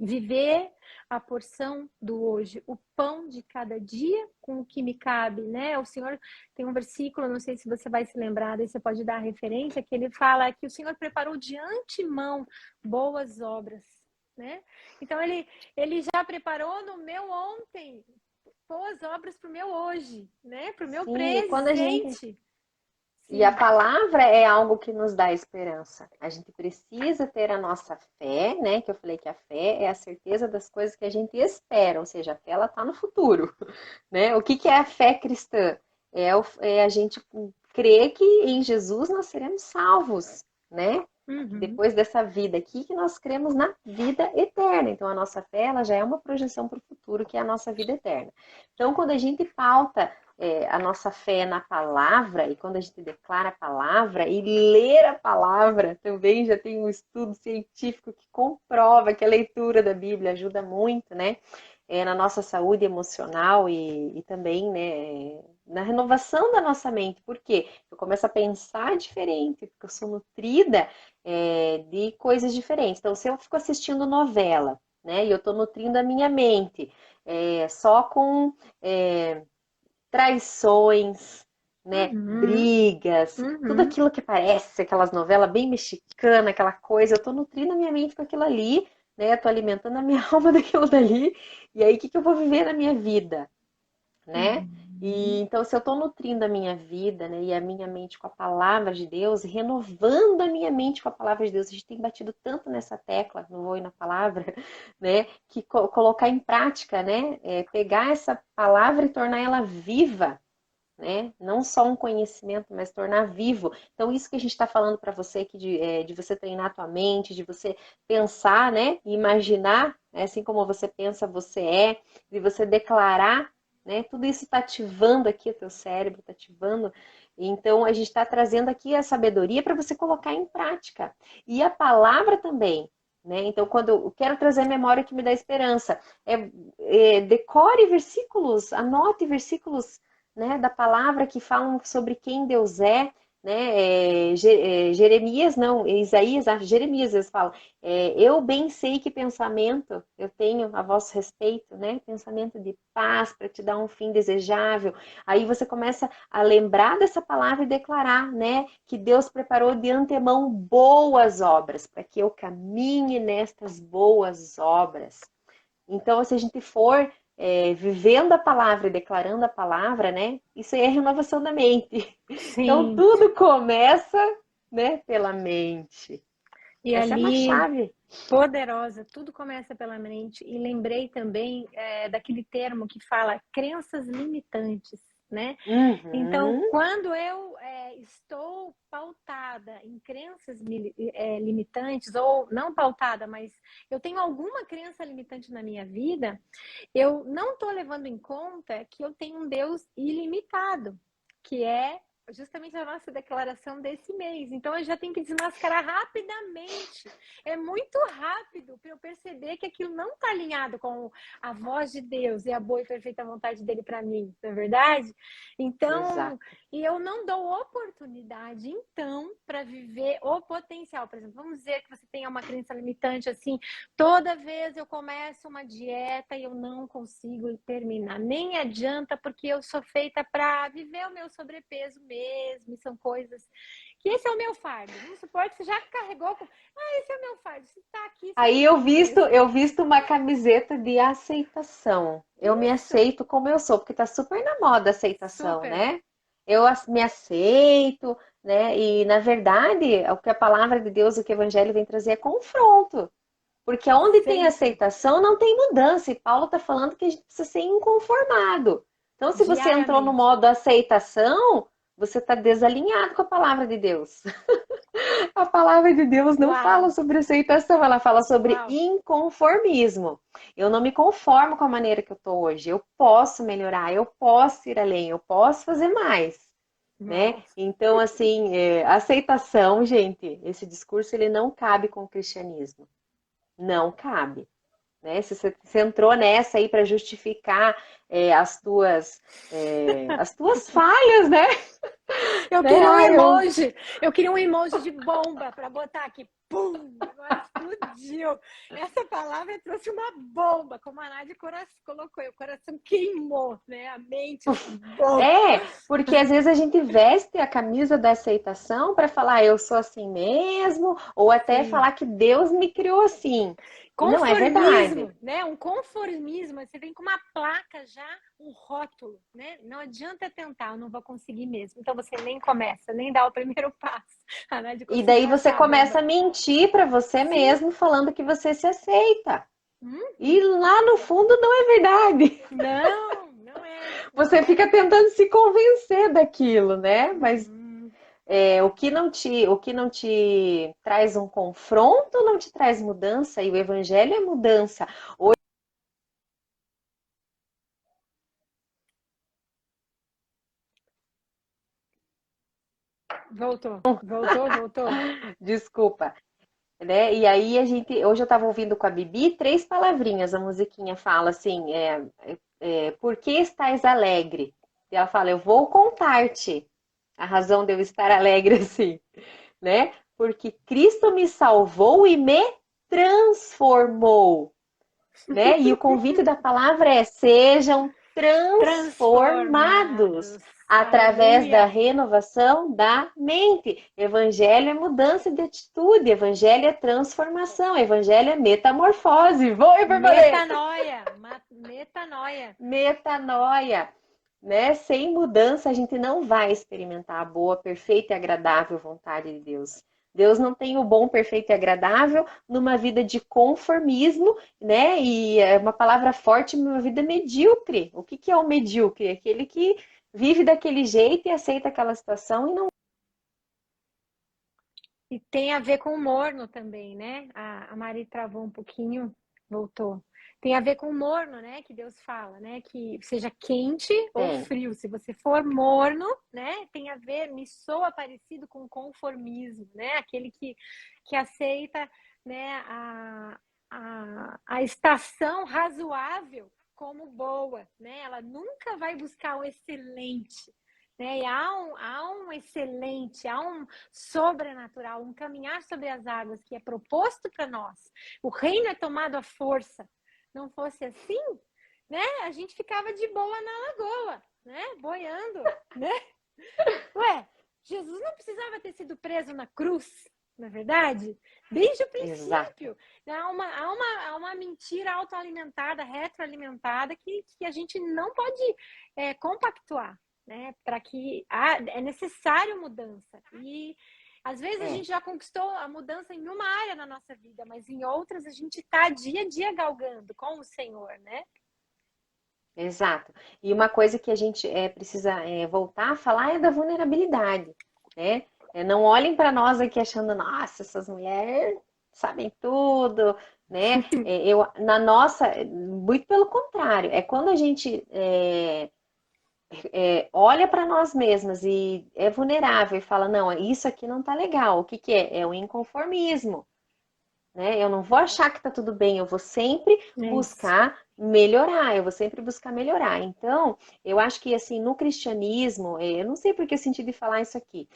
viver a porção do hoje, o pão de cada dia com o que me cabe, né? O Senhor tem um versículo, não sei se você vai se lembrar, daí você pode dar a referência, que ele fala que o Senhor preparou de antemão boas obras, né? Então ele já preparou no meu ontem boas obras para o meu hoje, né? Para o meu Sim, e quando a gente presente. e a Sim. palavra é algo que nos dá esperança. A gente precisa ter a nossa fé, né? Que eu falei que a fé é a certeza das coisas que a gente espera, ou seja, a fé ela está no futuro, né? O que que é a fé cristã? É a gente crer que em Jesus nós seremos salvos, né? Que Uhum. depois dessa vida aqui, que nós cremos na vida eterna. Então, a nossa fé, ela já é uma projeção para o futuro, que é a nossa vida eterna. Então, quando a gente pauta a nossa fé na palavra, e quando a gente declara a palavra e ler a palavra, também já tem um estudo científico que comprova que a leitura da Bíblia ajuda muito, né? Na nossa saúde emocional e também, né, na renovação da nossa mente. Por quê? Eu começo a pensar diferente, porque eu sou nutrida de coisas diferentes. Então, se eu fico assistindo novela, né, e eu estou nutrindo a minha mente só com traições, né, Uhum. brigas, tudo Uhum. aquilo que parece aquelas novelas bem mexicanas, aquela coisa, eu tô nutrindo a minha mente com aquilo ali, né, eu tô alimentando a minha alma daquilo dali, e aí o que que eu vou viver na minha vida, né? E Uhum. então, se eu estou nutrindo a minha vida, né, e a minha mente com a palavra de Deus, renovando a minha mente com a palavra de Deus, a gente tem batido tanto nessa tecla, no Oi na Palavra, né, que colocar em prática, né, pegar essa palavra e tornar ela viva, né? Não só um conhecimento, mas tornar vivo. Então, isso que a gente está falando para você aqui de você treinar a tua mente, de você pensar, né? Imaginar, né? Assim como você pensa, você é, de você declarar, né? Tudo isso está ativando aqui o teu cérebro, está ativando. Então, a gente está trazendo aqui a sabedoria para você colocar em prática. E a palavra também. Né? Então, quando eu quero trazer a memória que me dá esperança, decore versículos, anote versículos, né, da palavra que falam sobre quem Deus é, né, Jeremias, não, Isaías, Jeremias, eles falam, eu bem sei que pensamento eu tenho a vosso respeito, né, pensamento de paz para te dar um fim desejável. Aí você começa a lembrar dessa palavra e declarar, né, que Deus preparou de antemão boas obras, para que eu caminhe nestas boas obras. Então, se a gente for vivendo a palavra e declarando a palavra, né? Isso aí é renovação da mente. Então, Sim. tudo começa, né, pela mente. E Essa é uma ali, chave. poderosa, tudo começa pela mente. E lembrei também daquele termo que fala crenças limitantes, né? Então, Uhum. quando eu estou pautada em crenças limitantes, ou não pautada, mas eu tenho alguma crença limitante na minha vida, eu não estou levando em conta que eu tenho um Deus ilimitado, que é justamente a nossa declaração desse mês. Então eu já tenho que desmascarar rapidamente. É muito rápido para eu perceber que aquilo não está alinhado com a voz de Deus e a boa e perfeita vontade dele para mim, não é verdade? Então, Exato. e eu não dou oportunidade, então, para viver o potencial. Por exemplo, vamos dizer que você tenha uma crença limitante assim, toda vez eu começo uma dieta e eu não consigo terminar. Nem adianta, porque eu sou feita para viver o meu sobrepeso mesmo. E são coisas que esse é o meu fardo. Vamos supor que você já carregou com. Ah, esse é o meu fardo. Se está aqui, você Aí tem que ir mesmo. eu visto uma camiseta de aceitação. Eu me Isso, aceito como eu sou, porque tá super na moda a aceitação, super. né? Me aceito, né? E na verdade, o que a palavra de Deus, o que o evangelho vem trazer é confronto. Porque onde tem Sempre. aceitação, não tem mudança. E Paulo está falando que a gente precisa ser inconformado. Então, se você entrou no Diariamente. modo aceitação, você está desalinhado com a palavra de Deus. A palavra de Deus não fala Uau, sobre aceitação, ela fala sobre uau. inconformismo. Eu não me conformo com a maneira que eu estou hoje. Eu posso melhorar, eu posso ir além, eu posso fazer mais, né? Nossa. Então, assim, aceitação, gente, esse discurso ele não cabe com o cristianismo. Não cabe. Né? Se você entrou nessa aí para justificar as tuas falhas, né? Eu Né? queria um Ah, eu emoji. Eu queria um emoji de bomba para botar aqui. Pum! Agora explodiu. Essa palavra trouxe uma bomba, como a Nádia colocou. O coração queimou, né? A mente, assim, bom. porque às vezes a gente veste a camisa da aceitação para falar eu sou assim mesmo, ou até Sim. falar que Deus me criou assim. E não é verdade. Conformismo, né? Um conformismo. Você vem com uma placa já, um rótulo, né? Não adianta tentar, eu não vou conseguir mesmo. Então você nem começa, nem dá o primeiro passo. A Nádia E conseguiu daí você achar a começa bomba. a mentir para você Sim. mesmo, falando que você se aceita. E Uhum. lá no fundo não é verdade. Não, não é, não Você é. fica tentando se convencer daquilo, né? Mas Uhum. o que não te traz um confronto não te traz mudança, e o evangelho é mudança. Voltou, voltou, voltou. Desculpa, né? E aí hoje eu estava ouvindo com a Bibi três palavrinhas, a musiquinha fala assim, por que estás alegre? E ela fala, eu vou contar-te a razão de eu estar alegre assim, né? Porque Cristo me salvou e me transformou, né? E o convite da palavra é: sejam transformados Transformados. através da Aleluia. renovação da mente. Evangelho é mudança de atitude, evangelho é transformação, evangelho é metamorfose. Voe, borboleta! Metanoia. Metanoia. Metanoia. Né? Sem mudança, a gente não vai experimentar a boa, perfeita e agradável vontade de Deus. Deus não tem o bom, perfeito e agradável numa vida de conformismo, né? E é uma palavra forte, numa vida medíocre. O que é o medíocre? Aquele que vive daquele jeito e aceita aquela situação e não. E tem a ver com o morno também, né? A Mari travou um pouquinho, voltou. Tem a ver com o morno, né? Que Deus fala, né? Que seja quente ou Tem. frio. Se você for morno, né? Tem a ver, me soa parecido com conformismo, né? Aquele que aceita, né? A estação razoável como boa, né? Ela nunca vai buscar o excelente, né? E há um excelente, há um sobrenatural, um caminhar sobre as águas que é proposto para nós. O reino é tomado à força. Não fosse assim, né? A gente ficava de boa na lagoa, né? Boiando, né? Ué, Jesus não precisava ter sido preso na cruz, na é verdade? Desde o Exato. princípio. Há uma mentira autoalimentada, retroalimentada, que a gente não pode compactuar, né? Para que é necessário mudança. E às vezes a É. gente já conquistou a mudança em uma área na nossa vida, mas em outras a gente está dia a dia galgando com o Senhor, né? Exato. E uma coisa que a gente precisa voltar a falar é da vulnerabilidade, né? Não olhem para nós aqui achando, nossa, essas mulheres sabem tudo, né? Na nossa, muito pelo contrário, é quando a gente olha para nós mesmas e é vulnerável e fala, não, isso aqui não tá legal. O que que é? É o inconformismo, né? Eu não vou achar que tá tudo bem, eu vou sempre É isso. buscar melhorar, eu vou sempre buscar melhorar. Então, eu acho que assim, no cristianismo, eu não sei por que eu senti de falar isso aqui.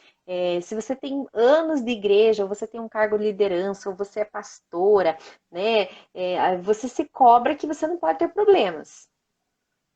Se você tem anos de igreja, ou você tem um cargo de liderança, ou você é pastora, né? Você se cobra que você não pode ter problemas,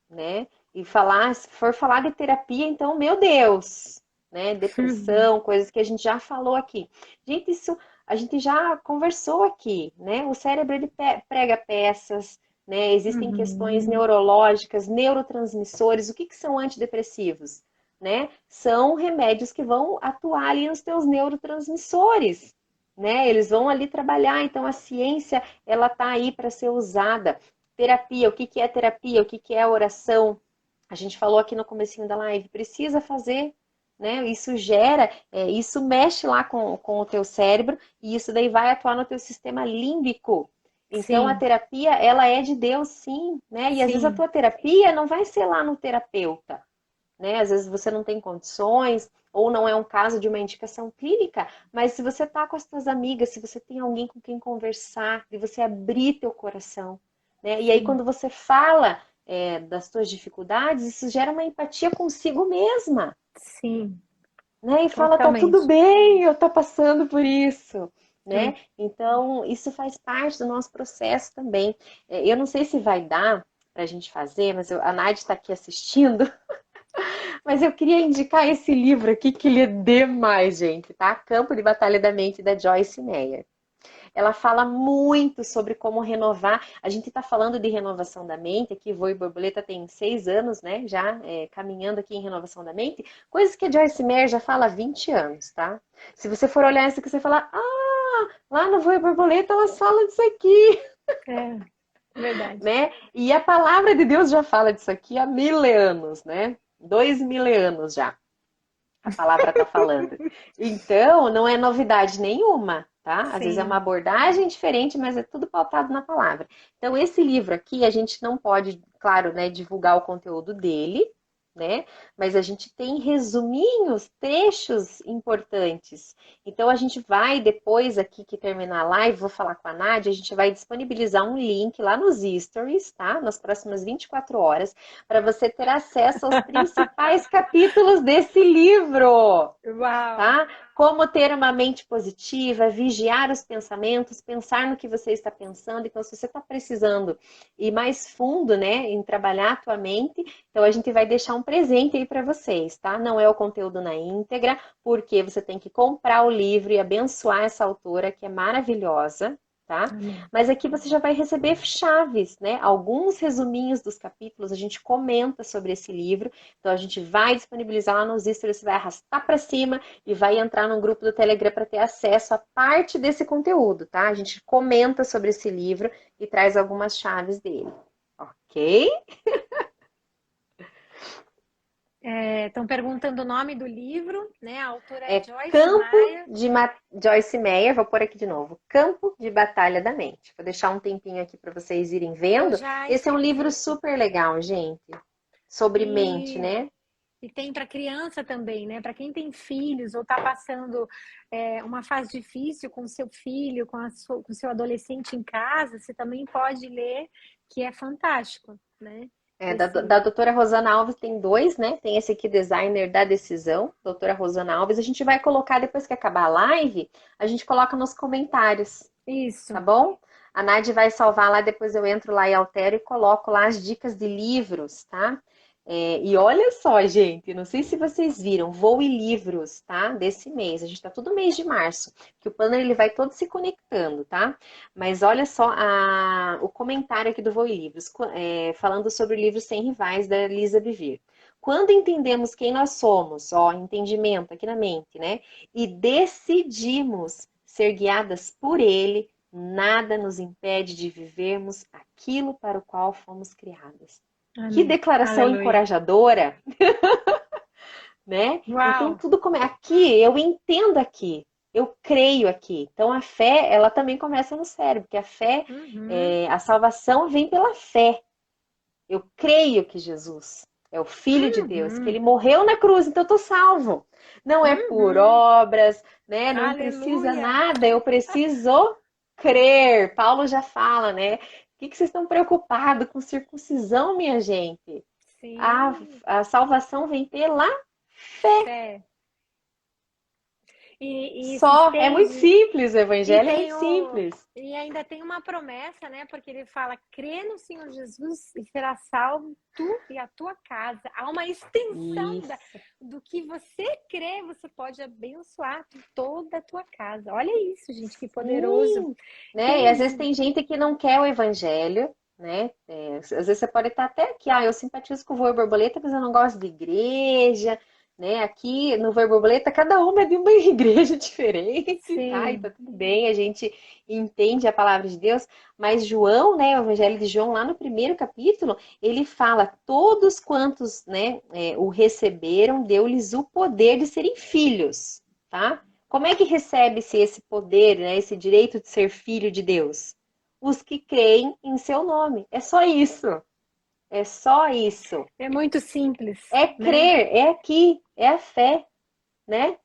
né? E falar, se for falar de terapia, então, meu Deus, né? Depressão, coisas que a gente já falou aqui. Gente, isso a gente já conversou aqui, né? O cérebro ele prega peças, né? Existem questões Uhum. neurológicas, neurotransmissores. O que que são antidepressivos? Né? São remédios que vão atuar ali nos teus neurotransmissores, né? Eles vão ali trabalhar. Então a ciência ela tá aí para ser usada. Terapia, o que que é terapia? O que que é oração? A gente falou aqui no comecinho da live, precisa fazer, né? Isso gera, isso mexe lá com o teu cérebro e isso daí vai atuar no teu sistema límbico. Então a Sim, terapia, ela é de Deus, sim, né? E às vezes a sim, tua terapia não vai ser lá no terapeuta, né? Às vezes você não tem condições ou não é um caso de uma indicação clínica, mas se você tá com as tuas amigas, se você tem alguém com quem conversar, de você abrir teu coração, né? E aí sim, quando você fala das tuas dificuldades, isso gera uma empatia consigo mesma, sim, né? E fala, tá tudo totalmente. bem, eu tô passando por isso, É. né? Então, isso faz parte do nosso processo também. Eu não sei se vai dar pra gente fazer, mas a Nádia está aqui assistindo. Mas eu queria indicar esse livro aqui, que ele é demais, gente, tá? Campo de Batalha da Mente, da Joyce Meyer. Ela fala muito sobre como renovar. A gente está falando de renovação da mente, aqui Voe Borboleta tem 6 anos, né? Já caminhando aqui em renovação da mente. Coisas que a Joyce Meyer já fala há 20 anos, tá? Se você for olhar isso aqui, você fala, lá no Voe Borboleta elas falam disso aqui, É, verdade. né? E a palavra de Deus já fala disso aqui há 1000 anos, né? 2000 anos já a palavra está falando. Então, não é novidade nenhuma, tá? Às vezes é uma Sim, abordagem diferente, mas é tudo pautado na palavra. Então, esse livro aqui, a gente não pode, claro, né, divulgar o conteúdo dele, né? Mas a gente tem resuminhos, trechos importantes. Então, a gente vai, depois aqui que terminar a live, vou falar com a Nádia, a gente vai disponibilizar um link lá nos stories, tá? Nas próximas 24 horas, para você ter acesso aos principais capítulos desse livro, uau, tá? Como ter uma mente positiva, vigiar os pensamentos, pensar no que você está pensando. Então, se você está precisando ir mais fundo, né, em trabalhar a tua mente, então a gente vai deixar um presente aí para vocês, tá? Não é o conteúdo na íntegra, porque você tem que comprar o livro e abençoar essa autora que é maravilhosa, tá? amém. Mas aqui você já vai receber chaves, né? Alguns resuminhos dos capítulos, a gente comenta sobre esse livro. Então a gente vai disponibilizar lá nos stories, você vai arrastar para cima e vai entrar no grupo do Telegram para ter acesso a parte desse conteúdo, tá? A gente comenta sobre esse livro e traz algumas chaves dele. Ok? Estão perguntando o nome do livro, né? A autora é É Joyce Campo Meyer. de Joyce Meyer, vou pôr aqui de novo. Campo de Batalha da Mente. Vou deixar um tempinho aqui para vocês irem Eu vendo. já Esse é um livro escrevi. super legal, gente. Sobre mente, E, né? e tem para criança também, né? Para quem tem filhos ou está passando uma fase difícil com seu filho, com seu adolescente em casa, você também pode ler, que é fantástico, né? Da Esse, doutora Rosana Alves tem dois, né? Tem esse aqui, Designer da Decisão, doutora Rosana Alves. A gente vai colocar, depois que acabar a live, a gente coloca nos comentários, tá isso. bom? A Nádia vai salvar lá, depois eu entro lá e altero e coloco lá as dicas de livros, tá? E olha só, gente, não sei se vocês viram, Voe Livros, tá? Desse mês, a gente tá tudo mês de março, que o planner ele vai todo se conectando, tá? Mas olha só o comentário aqui do Voe Livros, falando sobre o livro Sem Rivais, da Lisa Bevere. Quando entendemos quem nós somos, ó, entendimento aqui na mente, né? E decidimos ser guiadas por ele, nada nos impede de vivermos aquilo para o qual fomos criadas. Que Amém. declaração Aleluia. encorajadora, né? Então Uau. tudo começa aqui, eu entendo aqui, eu creio aqui. Então a fé, ela também começa no cérebro, porque a fé, Uhum. a salvação vem pela fé. Eu creio que Jesus É o Filho de Deus, que ele Uhum, morreu na cruz, então eu tô salvo. Não é por uhum. obras, né? Não precisa Aleluia! nada, eu preciso crer. Paulo já fala, né? O que que vocês estão preocupados com circuncisão, minha gente? A, Sim, a salvação vem pela fé. fé. E se Só. É muito estende. simples, o E evangelho é muito tem o simples. e ainda tem uma promessa, né? Porque ele fala: "Crê no Senhor Jesus e será salvo tu e a tua casa". Há uma extensão Isso. do que você crê, você pode abençoar toda a tua casa. Olha isso, gente, que poderoso. Sim, né? E às vezes Tem tem gente que não quer o evangelho, né? Às vezes você pode estar até aqui, eu simpatizo com o Voo Borboleta, mas eu não gosto de igreja, né? Aqui no Voo Borboleta, cada uma é de uma igreja diferente, tá? E tá sim. tudo bem, a gente entende a palavra de Deus, mas João, né? O Evangelho de João, lá no primeiro capítulo, ele fala: todos quantos, né, o receberam, deu-lhes o poder de serem filhos, tá? Como é que recebe-se esse poder, né, esse direito de ser filho de Deus? Os que creem em seu nome. É só isso. É só isso. É muito simples, É né? crer, é aqui, é a fé, né?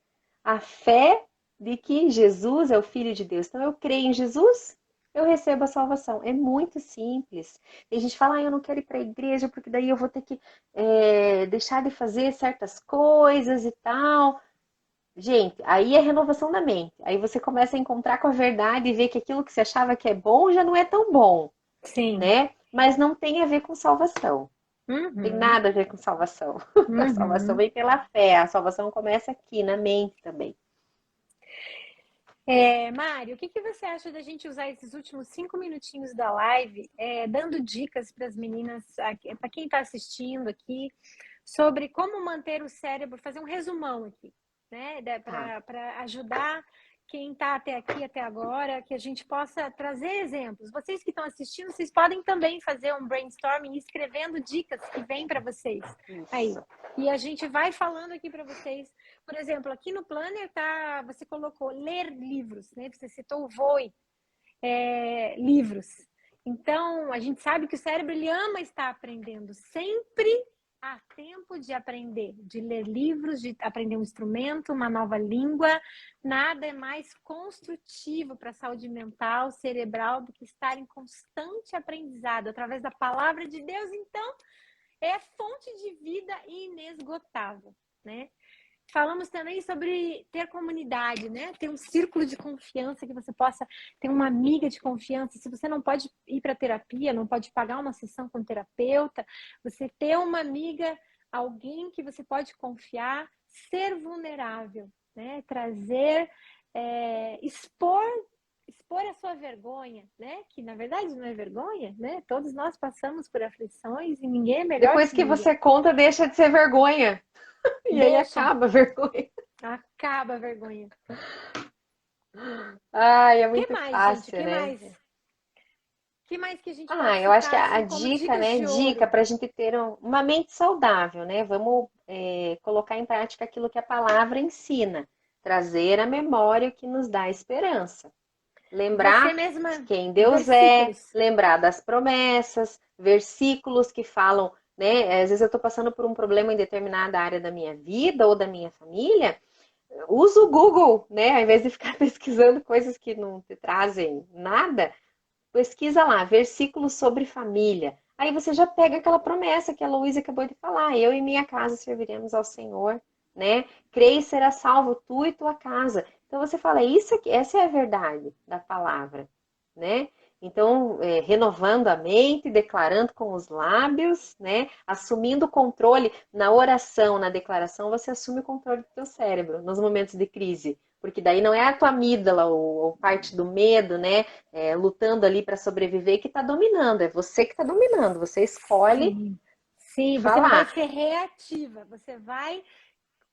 A fé de que Jesus é o Filho de Deus. Então eu creio em Jesus, eu recebo a salvação. É muito simples. E a gente fala, eu não quero ir para a igreja porque daí eu vou ter que deixar de fazer certas coisas e tal. Gente, aí é renovação da mente. Aí você começa a encontrar com a verdade e ver que aquilo que você achava que é bom já não é tão bom, Sim. né? Mas não tem a ver com salvação. Tem Uhum, nada a ver com salvação. A salvação uhum. vem pela fé. A salvação começa aqui, na mente também. Mário, o que que você acha da gente usar esses últimos 5 minutinhos da live, dando dicas para as meninas, para quem está assistindo aqui, sobre como manter o cérebro, fazer um resumão aqui, né? Tá. Para ajudar quem está até aqui, até agora, que a gente possa trazer exemplos. Vocês que estão assistindo, vocês podem também fazer um brainstorming escrevendo dicas que vêm para vocês aí. Isso. E a gente vai falando aqui para vocês. Por exemplo, aqui no planner tá, você colocou ler livros, né? Você citou o Voe, livros. Então, a gente sabe que o cérebro ele ama estar aprendendo. Sempre há tempo de aprender, de ler livros, de aprender um instrumento, uma nova língua. Nada é mais construtivo para a saúde mental, cerebral, do que estar em constante aprendizado através da palavra de Deus. Então, é fonte de vida inesgotável, né? Falamos também sobre ter comunidade, né? Ter um círculo de confiança que você possa ter uma amiga de confiança. Se você não pode ir para terapia, não pode pagar uma sessão com um terapeuta, você ter uma amiga, alguém que você pode confiar, ser vulnerável, né? Trazer, expor a sua vergonha, né? Que na verdade não é vergonha, né? Todos nós passamos por aflições e ninguém é melhor Depois que que ninguém. você conta, deixa de ser vergonha. E aí Deixa, acaba a vergonha. acaba a vergonha. Ai, é Que muito mais, gente? fácil, Que né? mais? Que mais que a gente pode Eu acho que citar a assim como dica, dicas né? de Dica ouro? para a gente ter uma mente saudável, né? Vamos colocar em prática aquilo que a palavra ensina, trazer à memória o que nos dá esperança. Você Lembrar mesma, quem Deus é, versículos. lembrar das promessas, versículos que falam, né? Às vezes eu estou passando por um problema em determinada área da minha vida ou da minha família, usa o Google, né? Ao invés de ficar pesquisando coisas que não te trazem nada, pesquisa lá, versículos sobre família. Aí você já pega aquela promessa que a Luísa acabou de falar: eu e minha casa serviremos ao Senhor, né? Crê e será salvo tu e tua casa. Então você fala, isso aqui, essa é a verdade da palavra, né? Então, renovando a mente, declarando com os lábios, né? Assumindo o controle na oração, na declaração, você assume o controle do teu cérebro nos momentos de crise. Porque daí não é a tua amígdala ou parte do medo, né? Lutando ali para sobreviver que está dominando. É você que está dominando. Você escolhe Sim. Sim, você não vai falar. ser reativa, você vai,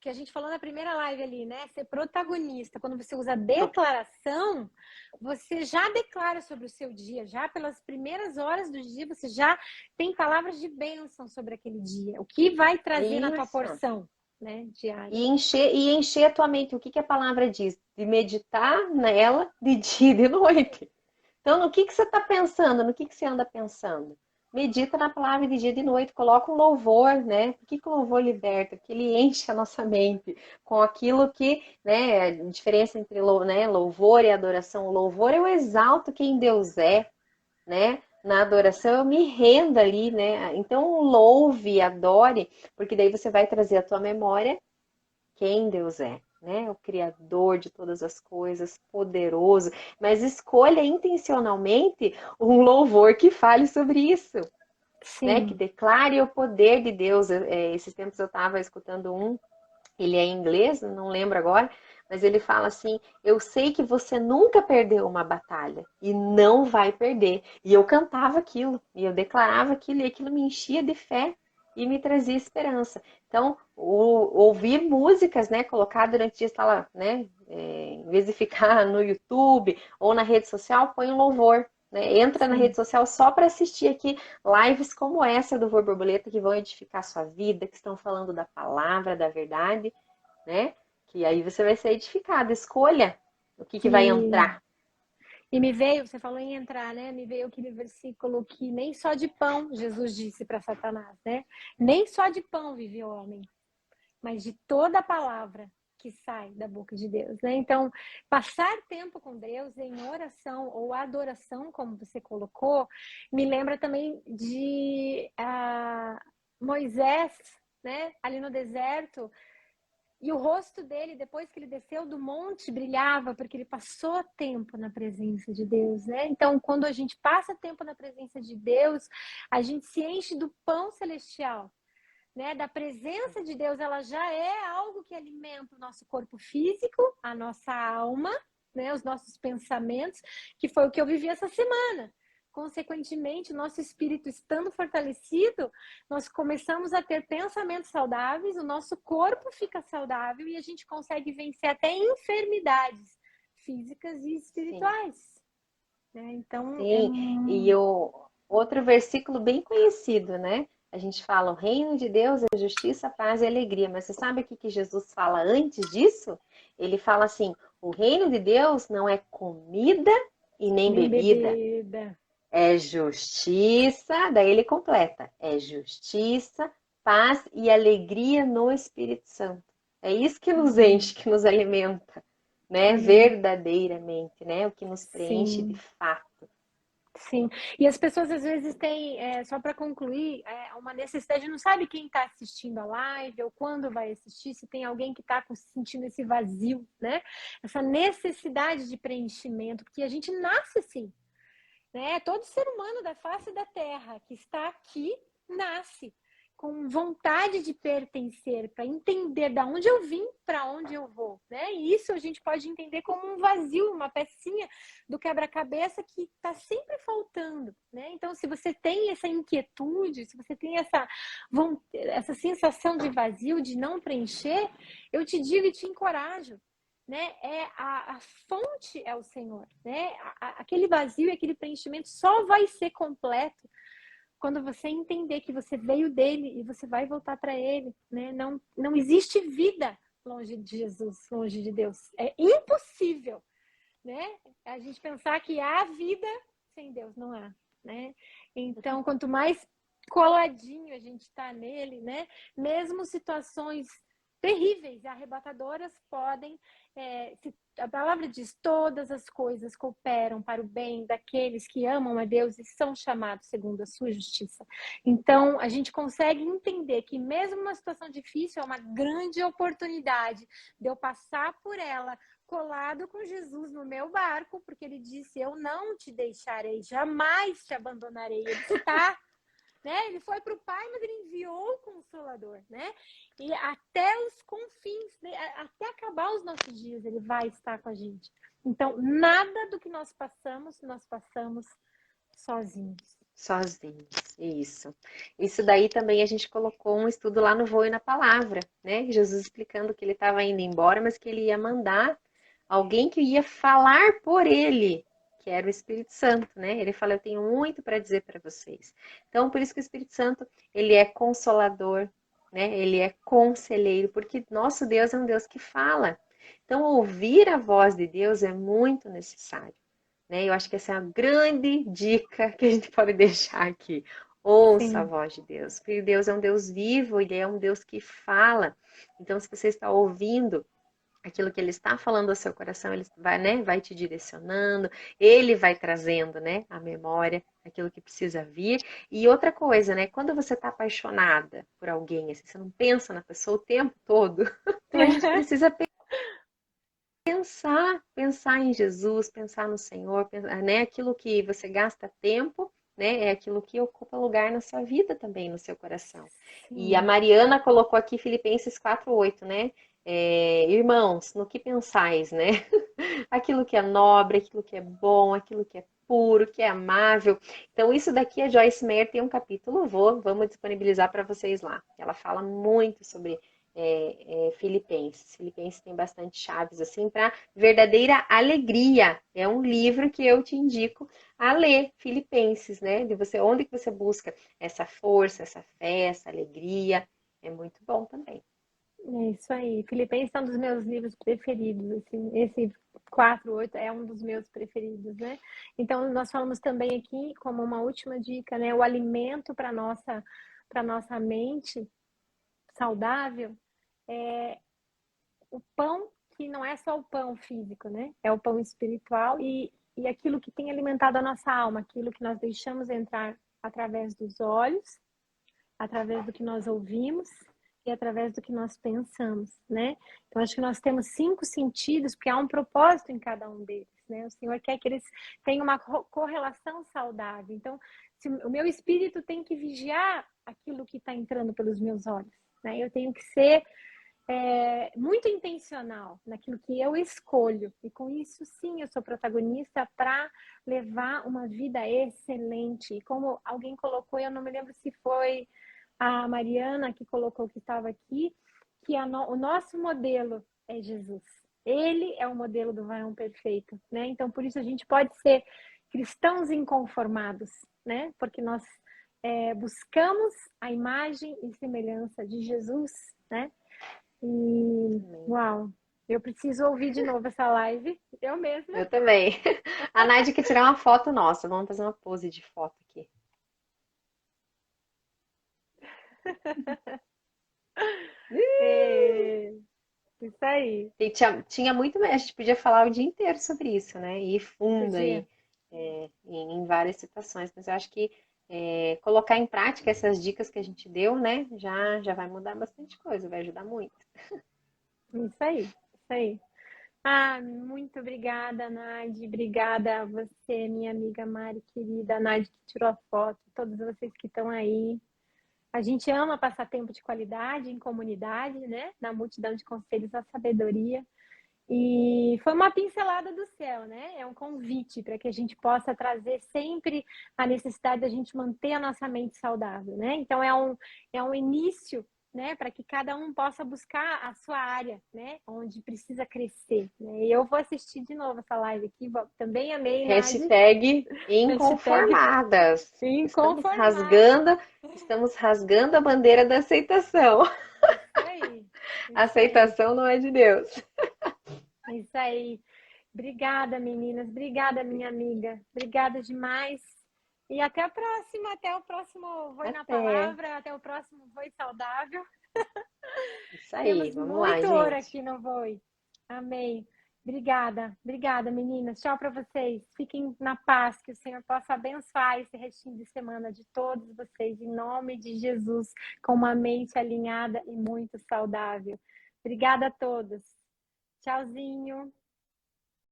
que a gente falou na primeira live ali, né? Ser protagonista. Quando você usa declaração, você já declara sobre o seu dia, já pelas primeiras horas do dia, você já tem palavras de bênção sobre aquele dia. O que vai trazer na tua Isso. porção, né, diária. E encher a tua mente. O que a palavra diz? De meditar nela de dia e de noite. Então, no que você está pensando? No que você anda pensando? medita na palavra de dia e de noite, coloca um louvor, né? Por que que o louvor liberta? Porque ele enche a nossa mente com aquilo que, né, a diferença entre né, louvor e adoração. O louvor eu exalto quem Deus é, né? Na adoração eu me rendo ali, né? Então louve, adore, porque daí você vai trazer à tua memória quem Deus é, né? O Criador de todas as coisas, poderoso. Mas escolha intencionalmente um louvor que fale sobre isso, né? Que Sim, declare o poder de Deus. Esses tempos eu estava escutando ele é em inglês, não lembro agora, mas ele fala assim: eu sei que você nunca perdeu uma batalha e não vai perder. E eu cantava aquilo, e eu declarava aquilo, e aquilo me enchia de fé e me trazia esperança. Então, ouvir músicas, né, colocar durante o dia, está lá, né, em vez de ficar no YouTube ou na rede social, põe um louvor. Né? Entra na rede sim. social só para assistir aqui lives como essa do Vô Borboleta, que vão edificar a sua vida, que estão falando da palavra, da verdade, né? Que aí você vai ser edificado. Escolha o que vai E, entrar. e me veio, você falou em entrar, né? Me veio aquele versículo que nem só de pão Jesus disse para Satanás, né? Nem só de pão vive o homem, mas de toda a palavra que sai da boca de Deus, né? Então, passar tempo com Deus em oração ou adoração, como você colocou, me lembra também de Moisés, né? Ali no deserto, e o rosto dele, depois que ele desceu do monte, brilhava, porque ele passou tempo na presença de Deus, né? Então, quando a gente passa tempo na presença de Deus, a gente se enche do pão celestial, né? Da presença de Deus, ela já é algo que alimenta o nosso corpo físico, a nossa alma, né? Os nossos pensamentos, que foi o que eu vivi essa semana. Consequentemente, o nosso espírito estando fortalecido, nós começamos a ter pensamentos saudáveis, o nosso corpo fica saudável e a gente consegue vencer até enfermidades físicas e Sim, espirituais, né? Então, sim. E o outro versículo bem conhecido, né? A gente fala o reino de Deus é justiça, paz e alegria. Mas você sabe o que Jesus fala antes disso? Ele fala assim: o reino de Deus não é comida e nem nem bebida. bebida. É justiça, daí ele completa, é justiça, paz e alegria no Espírito Santo. É isso que nos enche, que nos alimenta, né? Sim, Verdadeiramente, né? O que nos preenche de sim. fato. Sim, e as pessoas às vezes têm, só para concluir, uma necessidade, não sabe quem está assistindo a live ou quando vai assistir, se tem alguém que está sentindo esse vazio, né? Essa necessidade de preenchimento, porque a gente nasce assim, né? Todo ser humano da face da Terra que está aqui nasce com vontade de pertencer, para entender da onde eu vim, para onde eu vou, né? E isso a gente pode entender como um vazio, uma pecinha do quebra-cabeça que está sempre faltando, né? Então, se você tem essa inquietude, se você tem essa sensação de vazio, de não preencher, eu te digo e te encorajo, né? A fonte é o Senhor, né? Aquele vazio e aquele preenchimento só vai ser completo quando você entender que você veio dele e você vai voltar para ele, né? Não existe vida longe de Jesus, longe de Deus. É impossível, né? A gente pensar que há vida sem Deus, não há, né? Então, quanto mais coladinho a gente está nele, né? Mesmo situações terríveis, arrebatadoras podem, a palavra diz, todas as coisas cooperam para o bem daqueles que amam a Deus e são chamados segundo a sua justiça. Então, a gente consegue entender que mesmo uma situação difícil é uma grande oportunidade de eu passar por ela colado com Jesus no meu barco, porque ele disse, eu não te deixarei, jamais te abandonarei. Ele está, né? Ele foi para o Pai, mas ele enviou o Consolador, né? E até os confins, né? Até acabar os nossos dias, ele vai estar com a gente. Então, nada do que nós passamos sozinhos. Sozinhos, isso. Isso daí também a gente colocou um estudo lá no Voe na Palavra, né? Jesus explicando que ele estava indo embora, mas que ele ia mandar alguém que ia falar por ele, que era o Espírito Santo, né? Ele fala: eu tenho muito para dizer para vocês. Então, por isso que o Espírito Santo, ele é consolador, né? Ele é conselheiro, porque nosso Deus é um Deus que fala. Então, ouvir a voz de Deus é muito necessário, né? Eu acho que essa é a grande dica que a gente pode deixar aqui. Ouça a Sim. voz de Deus. Porque Deus é um Deus vivo, ele é um Deus que fala. Então, se você está ouvindo aquilo que ele está falando ao seu coração, ele vai, né, vai te direcionando, ele vai trazendo, né, a memória, aquilo que precisa vir. E outra coisa, né, quando você está apaixonada por alguém, assim, você não pensa na pessoa o tempo todo, então a gente precisa pensar em Jesus, pensar no Senhor, pensar, né, aquilo que você gasta tempo, né, é aquilo que ocupa lugar na sua vida também, no seu coração. E a Sim. Mariana colocou aqui Filipenses 4:8, né? Irmãos, no que pensais, né? Aquilo que é nobre, aquilo que é bom, aquilo que é puro, que é amável. Então, isso daqui a Joyce Meyer tem um capítulo, vamos disponibilizar para vocês lá. Ela fala muito sobre Filipenses. Filipenses tem bastante chaves assim para verdadeira alegria. É um livro que eu te indico a ler, Filipenses, né? De você, onde que você busca essa força, essa fé, essa alegria. É muito bom também. É isso aí. Filipenses é um dos meus livros preferidos, assim, esse 4:8 é um dos meus preferidos, né? Então, nós falamos também aqui, como uma última dica, né? O alimento para nossa mente saudável é o pão que não é só o pão físico, né? É o pão espiritual e aquilo que tem alimentado a nossa alma, aquilo que nós deixamos entrar através dos olhos, através do que nós ouvimos e através do que nós pensamos, né? Então, acho que nós temos 5 sentidos, porque há um propósito em cada um deles, né? O Senhor quer que eles tenham uma correlação saudável. Então, se o meu espírito tem que vigiar aquilo que está entrando pelos meus olhos, né? Eu tenho que ser muito intencional naquilo que eu escolho. E com isso, sim, eu sou protagonista para levar uma vida excelente. E como alguém colocou, eu não me lembro se foi a Mariana que colocou que estava aqui, que o nosso modelo é Jesus. Ele é o modelo do varão perfeito, né? Então, por isso a gente pode ser cristãos inconformados, né? Porque nós buscamos a imagem e semelhança de Jesus, né? E, Amém. uau, eu preciso ouvir de novo essa live, eu mesma. Eu também. A Nádia quer tirar uma foto nossa. Vamos fazer uma pose de foto aqui. É, isso aí, E tinha muito mais. A gente podia falar o dia inteiro sobre isso, né? E ir fundo podia. aí, em várias situações. Mas eu acho que colocar em prática essas dicas que a gente deu, né? Já vai mudar bastante coisa, vai ajudar muito. Isso aí, isso aí. Ah, muito obrigada, Nadi. Obrigada a você, minha amiga Mari, querida. A Nadi que tirou a foto, todos vocês que estão aí. A gente ama passar tempo de qualidade em comunidade, né? Na multidão de conselhos da sabedoria. E foi uma pincelada do céu, né? É um convite para que a gente possa trazer sempre a necessidade da gente manter a nossa mente saudável, né? Então é um início, né, para que cada um possa buscar a sua área, né, onde precisa crescer, né? E eu vou assistir de novo essa live aqui, também amei, Nadi. Hashtag Hashtag inconformadas. Estamos inconformada. rasgando, estamos rasgando a bandeira da aceitação. Isso aí, A isso aí, aceitação não é de Deus. isso aí. Obrigada, meninas. Obrigada, minha amiga. Obrigada demais. E até a próxima. Até o próximo Voi na Até. Palavra. Até o próximo Voi Saudável. Isso aí, Temos vamos lá, muito ouro gente. aqui no Voi. Amém. Obrigada. Obrigada, meninas. Tchau para vocês. Fiquem na paz. Que o Senhor possa abençoar esse restinho de semana de todos vocês. Em nome de Jesus. Com uma mente alinhada e muito saudável. Obrigada a todos. Tchauzinho.